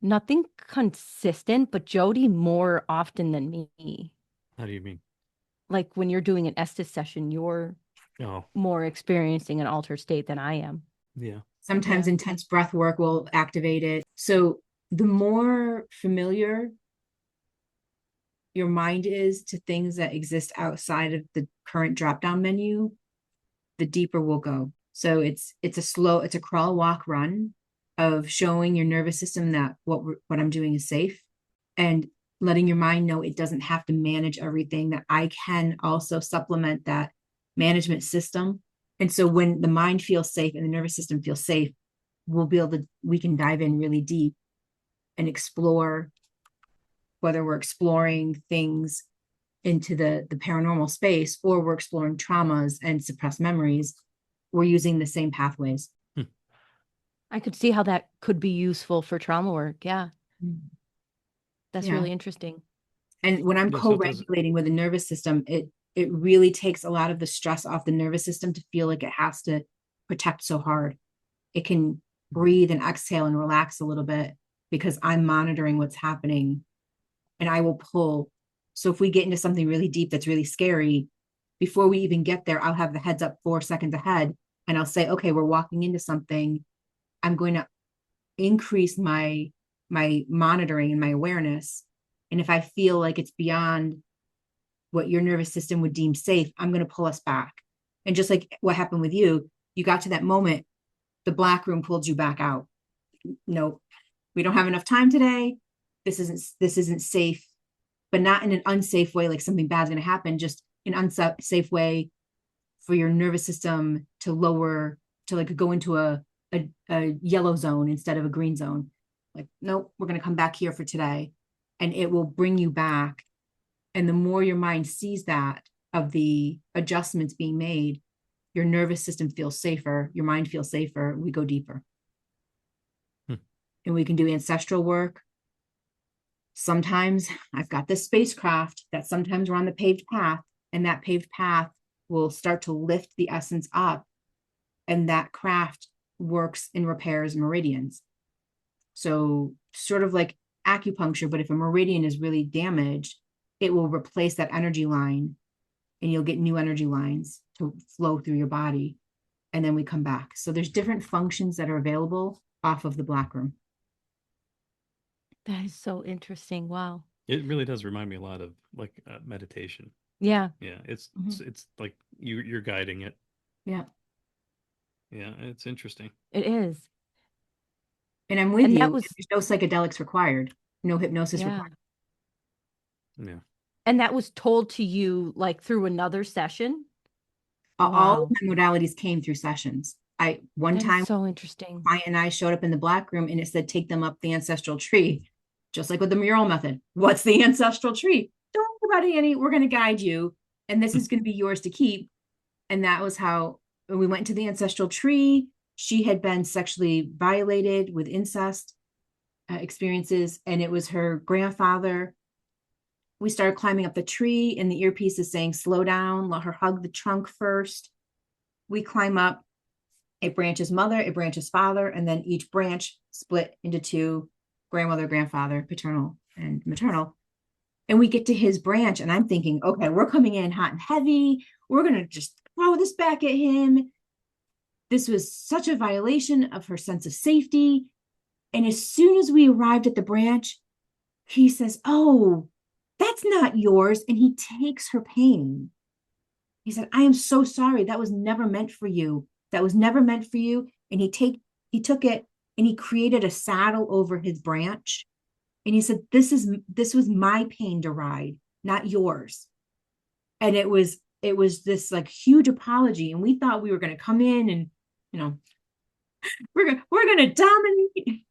Nothing consistent, but Jody more often than me. How do you mean? Like when you're doing an Estes session, you're Oh, more experiencing an altered state than I am. yeah. Sometimes intense breath work will activate it. So the more familiar your mind is to things that exist outside of the current drop-down menu, the deeper we'll go. So it's a crawl, walk, run of showing your nervous system that what I'm doing is safe, and letting your mind know it doesn't have to manage everything, that I can also supplement that management system. And so when the mind feels safe and the nervous system feels safe, we can dive in really deep and explore, whether we're exploring things into the paranormal space or we're exploring traumas and suppressed memories, we're using the same pathways. I could see how that could be useful for trauma work. Yeah. That's Yeah. really interesting. And when I'm Yeah, so it does- co-regulating with the nervous system, it really takes a lot of the stress off the nervous system to feel like it has to protect so hard. It can breathe and exhale and relax a little bit because I'm monitoring what's happening, and I will pull. So if we get into something really deep that's really scary, before we even get there, I'll have the heads up 4 seconds ahead, and I'll say, okay, we're walking into something. I'm going to increase my monitoring and my awareness. And if I feel like it's beyond what your nervous system would deem safe, I'm going to pull us back. And just like what happened with you, you got to that moment, the black room pulled you back out. No, we don't have enough time today. This isn't safe, but not in an unsafe way, like something bad's going to happen, just an unsafe way for your nervous system to lower, to like go into a yellow zone instead of a green zone. Like, nope, we're going to come back here for today. And it will bring you back. And the more your mind sees that, of the adjustments being made, your nervous system feels safer, your mind feels safer, we go deeper. And we can do ancestral work. Sometimes I've got this spacecraft that sometimes we're on the paved path, and that paved path will start to lift the essence up, and that craft works and repairs meridians. So sort of like acupuncture, but if a meridian is really damaged, it will replace that energy line, and you'll get new energy lines to flow through your body. And then we come back. So there's different functions that are available off of the black room. That is so interesting. Wow. It really does remind me a lot of like meditation. Yeah. Yeah, it's like you're guiding it. Yeah. Yeah, it's interesting. It is. And I'm with And you. that was- There's no psychedelics required, no hypnosis Yeah. required. Yeah. And that was told to you like through another session? All Wow. of my modalities came through sessions. One That is time, so interesting. client and I showed up in the black room, and it said, take them up the ancestral tree, just like with the mural method. What's the ancestral tree? Don't worry about it, Annie. We're going to guide you, and this is going to be yours to keep. And that was how we went to the ancestral tree. She had been sexually violated with incest experiences, and it was her grandfather. We started climbing up the tree, and the earpiece is saying, slow down, let her hug the trunk first. We climb up. It branches mother, it branches father, and then each branch split into two: grandmother, grandfather, paternal and maternal. And we get to his branch, and I'm thinking, okay, we're coming in hot and heavy. We're going to just throw this back at him. This was such a violation of her sense of safety. And as soon as we arrived at the branch, he says, oh, that's not yours. And he takes her pain. He said, I am so sorry. That was never meant for you. That was never meant for you. And he took it, and he created a saddle over his branch. And he said, this was my pain to ride, not yours. And it was this like huge apology. And we thought we were going to come in and, you know, we're going to dominate.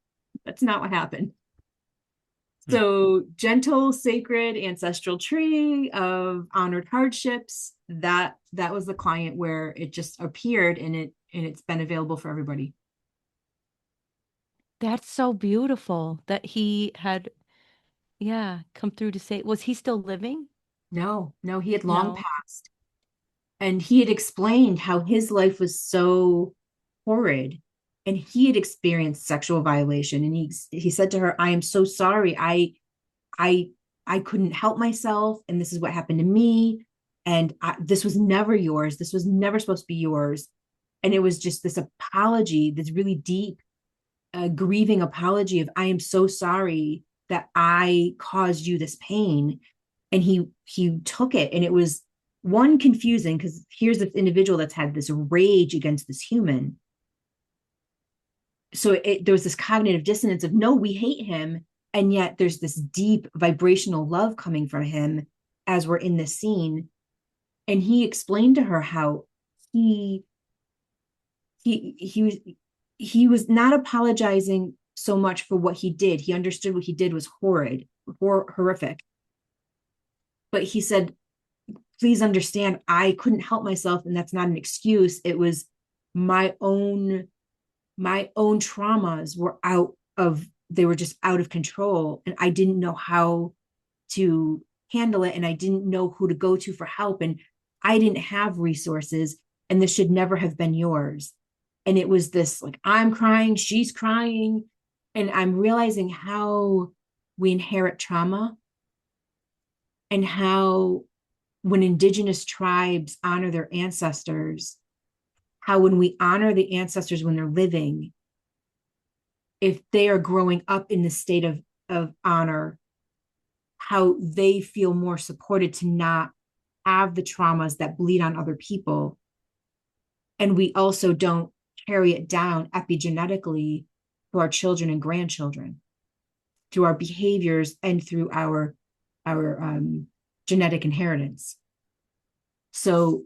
That's not what happened. So gentle, sacred, ancestral tree of honored hardships. That was the client where it just appeared, and it's been available for everybody. That's so beautiful that he had, yeah, come through to say, was he still living? No, he had long No. passed. And he had explained how his life was so horrid, and he had experienced sexual violation. And he said to her, I am so sorry. I I couldn't help myself, and this is what happened to me. And this was never yours. This was never supposed to be yours. And it was just this apology, this really deep, grieving apology of, I am so sorry that I caused you this pain. And he took it, and it was one, confusing, because here's this individual that's had this rage against this human. So there was this cognitive dissonance of, no, we hate him, and yet there's this deep vibrational love coming from him as we're in this scene. And he explained to her how he was not apologizing so much for what he did. He understood what he did was horrific. But he said, please understand, I couldn't help myself, and that's not an excuse. It was my own traumas they were just out of control, and I didn't know how to handle it, and I didn't know who to go to for help, and I didn't have resources, and this should never have been yours. And it was this, like, I'm crying, she's crying, and I'm realizing how we inherit trauma, and how when indigenous tribes honor their ancestors, how when we honor the ancestors when they're living, if they are growing up in the state of honor, how they feel more supported to not have the traumas that bleed on other people. And we also don't carry it down epigenetically to our children and grandchildren through our behaviors and through our genetic inheritance. So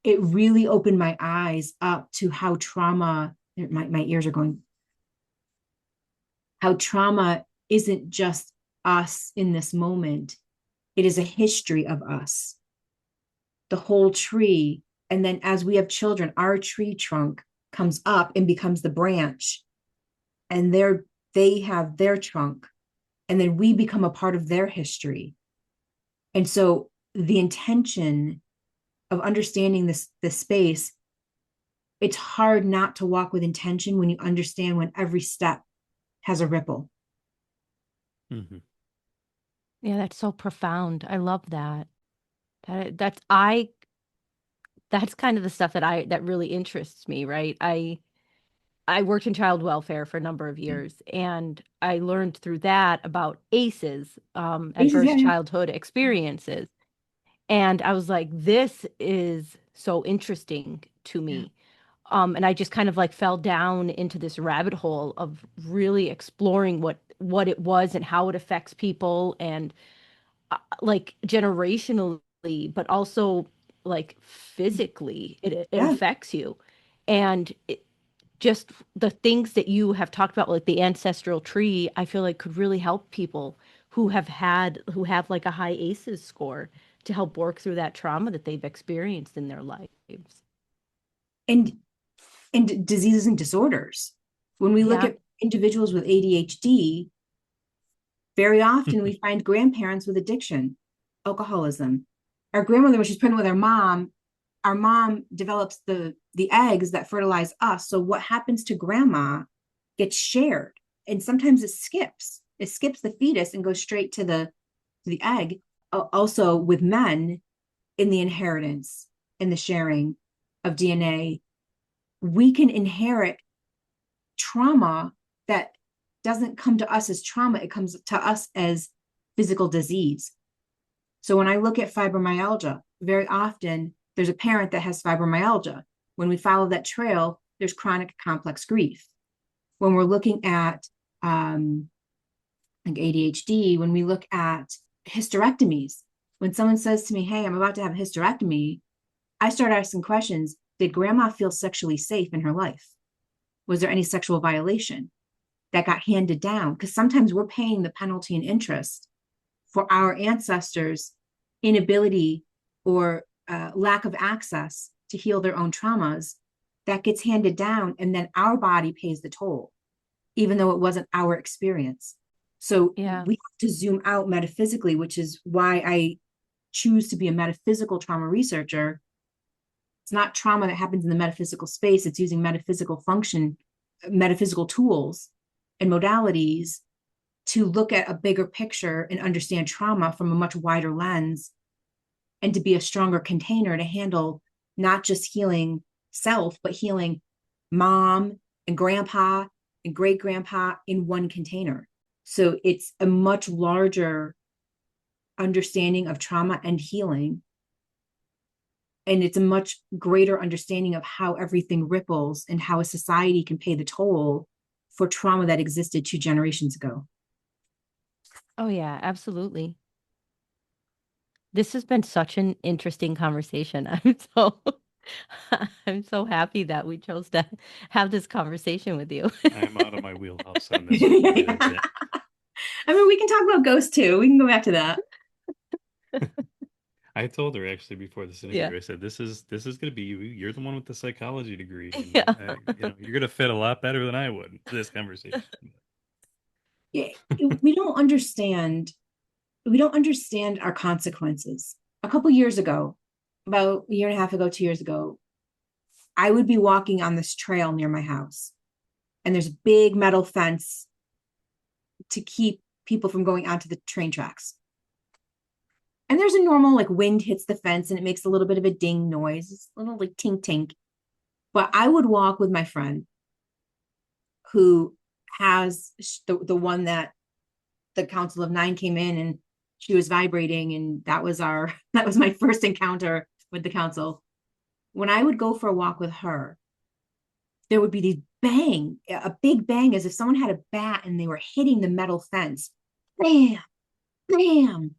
it really opened my eyes up to how trauma, my ears are going, how trauma isn't just us in this moment. It is a history of us, the whole tree. And then as we have children, our tree trunk comes up and becomes the branch, and they have their trunk, and then we become a part of their history. And so the intention of understanding this space, it's hard not to walk with intention when you understand when every step has a ripple. Mm-hmm. Yeah, that's so profound. I love that. That's kind of the stuff that really interests me, right? I worked in child welfare for a number of years, and I learned through that about ACEs, Aces, adverse yeah. childhood experiences. And I was like, this is so interesting to Yeah. me. And I just kind of like fell down into this rabbit hole of really exploring what it was and how it affects people, and like generationally, but also like physically, it Yeah. affects you. And just the things that you have talked about, like the ancestral tree, I feel like could really help people who have like a high ACEs score, to help work through that trauma that they've experienced in their lives. And diseases and disorders. When we look Yeah. at individuals with ADHD, very often we find grandparents with addiction, alcoholism. Our grandmother, when she's pregnant with our mom develops the eggs that fertilize us. So what happens to grandma gets shared. And sometimes it skips. It skips the fetus and goes straight to the egg. Also with men, in the inheritance, in the sharing of DNA, we can inherit trauma that doesn't come to us as trauma. It comes to us as physical disease. So when I look at fibromyalgia, very often there's a parent that has fibromyalgia. When we follow that trail, there's chronic complex grief. When we're looking at like ADHD, when we look at hysterectomies, when someone says to me, hey, I'm about to have a hysterectomy, I start asking questions. Did grandma feel sexually safe in her life? Was there any sexual violation that got handed down? Because sometimes we're paying the penalty and interest for our ancestors' inability or lack of access to heal their own traumas. That gets handed down, and then our body pays the toll, even though it wasn't our experience. So we have to zoom out metaphysically, which is why I choose to be a metaphysical trauma researcher. It's not trauma that happens in the metaphysical space. It's using metaphysical tools and modalities to look at a bigger picture and understand trauma from a much wider lens, and to be a stronger container to handle not just healing self, but healing mom and grandpa and great grandpa in one container. So it's a much larger understanding of trauma and healing. And it's a much greater understanding of how everything ripples and how a society can pay the toll for trauma that existed 2 generations ago. Oh, yeah, absolutely. This has been such an interesting conversation. I'm so happy that we chose to have this conversation with you. I'm out of my wheelhouse on this one. I mean, we can talk about ghosts too. We can go back to that. I told her actually before this interview, I said, this is going to be you. You're the one with the psychology degree. And, you're going to fit a lot better than I would to this conversation. Yeah, we don't understand our consequences. A couple years ago, about a year and a half ago, 2 years ago, I would be walking on this trail near my house, and there's a big metal fence to keep people from going onto the train tracks. And there's a normal, like, wind hits the fence and it makes a little bit of a ding noise. It's a little like tink tink. But I would walk with my friend who has the one that the Council of Nine came in and she was vibrating. And that was my first encounter with the council. When I would go for a walk with her, there would be these bang, a big bang, as if someone had a bat and they were hitting the metal fence. Bam, bam.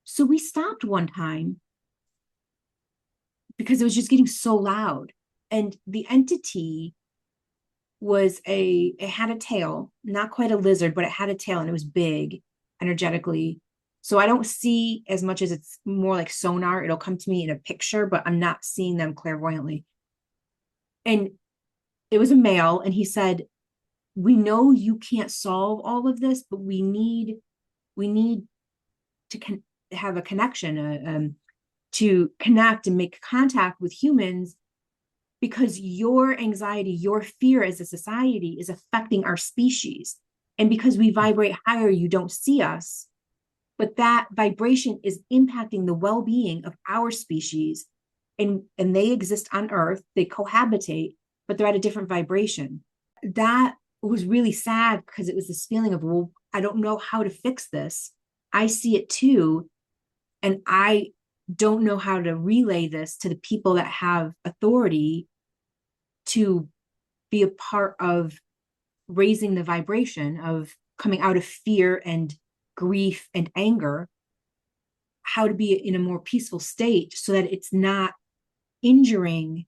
So we stopped one time because it was just getting so loud. And the entity it had a tail, not quite a lizard, but it had a tail, and it was big energetically. So I don't see as much, as it's more like sonar. It'll come to me in a picture, but I'm not seeing them clairvoyantly. And it was a male, and he said, we know you can't solve all of this, but we need to have a connection, to connect and make contact with humans, because your anxiety, your fear as a society is affecting our species. And because we vibrate higher, you don't see us, but that vibration is impacting the well-being of our species. And they exist on Earth, they cohabitate, but they're at a different vibration. That was really sad, because it was this feeling of, well, I don't know how to fix this. I see it too. And I don't know how to relay this to the people that have authority to be a part of raising the vibration of coming out of fear and grief and anger, how to be in a more peaceful state so that it's not injuring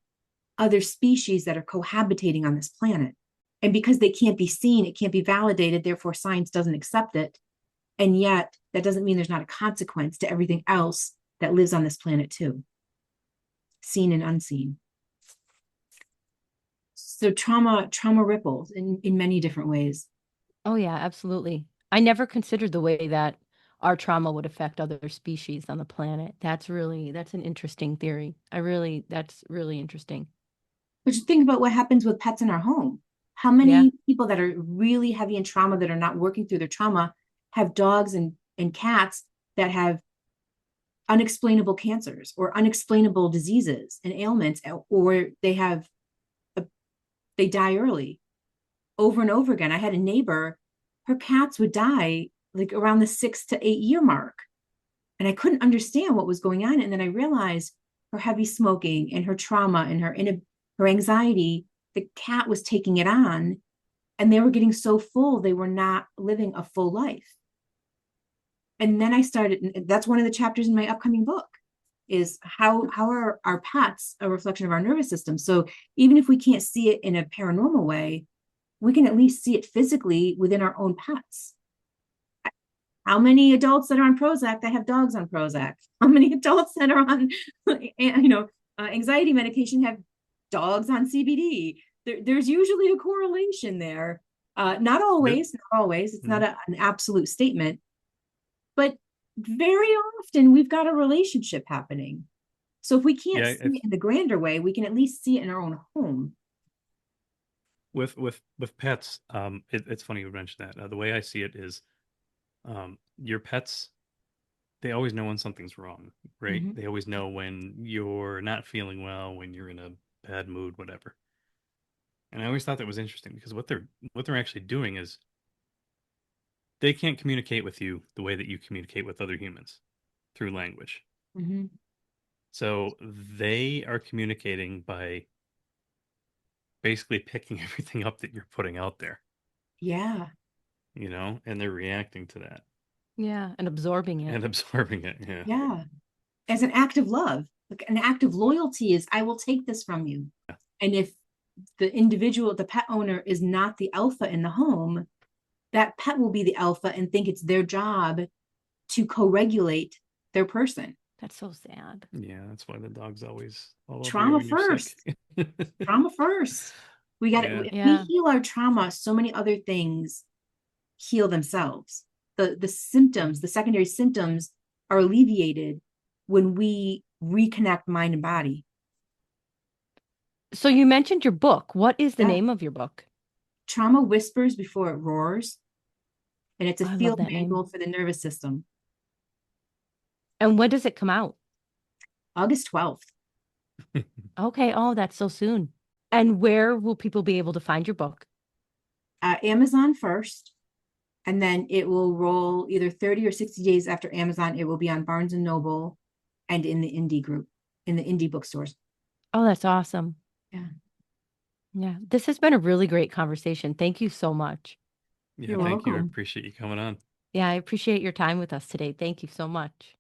other species that are cohabitating on this planet. And because they can't be seen, it can't be validated, therefore science doesn't accept it. And yet that doesn't mean there's not a consequence to everything else that lives on this planet too, seen and unseen. So trauma ripples in many different ways. Oh, yeah, absolutely. I never considered the way that our trauma would affect other species on the planet. That's an interesting theory. That's really interesting. But just think about what happens with pets in our home. How many people that are really heavy in trauma, that are not working through their trauma, have dogs and cats that have unexplainable cancers or unexplainable diseases and ailments, or they die early over and over again. I had a neighbor, her cats would die like around the 6 to 8 year mark. And I couldn't understand what was going on. And then I realized her heavy smoking and her trauma and her anxiety, the cat was taking it on. and they were getting so full, they were not living a full life. And then I started, that's one of the chapters in my upcoming book, is how are our pets a reflection of our nervous system? So even if we can't see it in a paranormal way, we can at least see it physically within our own pets. How many adults that are on Prozac that have dogs on Prozac? How many adults that are on, anxiety medication have dogs on CBD? There's usually a correlation there. Not always. It's not an absolute statement, but very often we've got a relationship happening. So if we can't see it in the grander way, we can at least see it in our own home. With pets, it's funny you mentioned that. The way I see it is, your pets, they always know when something's wrong, right? Mm-hmm. They always know when you're not feeling well, when you're in a bad mood, whatever. And I always thought that was interesting because what they're actually doing is they can't communicate with you the way that you communicate with other humans through language. Mm-hmm. So they are communicating by basically picking everything up that you're putting out there. Yeah. And they're reacting to that. Yeah, and absorbing it. And absorbing it. Yeah. Yeah. As an act of love, like an act of loyalty is, I will take this from you. Yeah. And if the individual, the pet owner, is not the alpha in the home, that pet will be the alpha and think it's their job to co-regulate their person. That's so sad. Yeah, that's why the dog's always all Trauma over you when first. you're sick. Trauma first. We got to, if we heal our trauma, so many other things heal themselves. The symptoms, the secondary symptoms are alleviated when we reconnect mind and body. So you mentioned your book. What is the name of your book? Trauma Whispers Before It Roars. And it's a field manual for the nervous system. And when does it come out? August 12th. Okay. Oh, that's so soon. And where will people be able to find your book? Amazon first. And then it will roll either 30 or 60 days after Amazon. It will be on Barnes and Noble and in the indie group, in the indie bookstores. Oh, that's awesome. Yeah. Yeah. This has been a really great conversation. Thank you so much. Yeah, You're thank welcome. you. I appreciate you coming on. Yeah, I appreciate your time with us today. Thank you so much.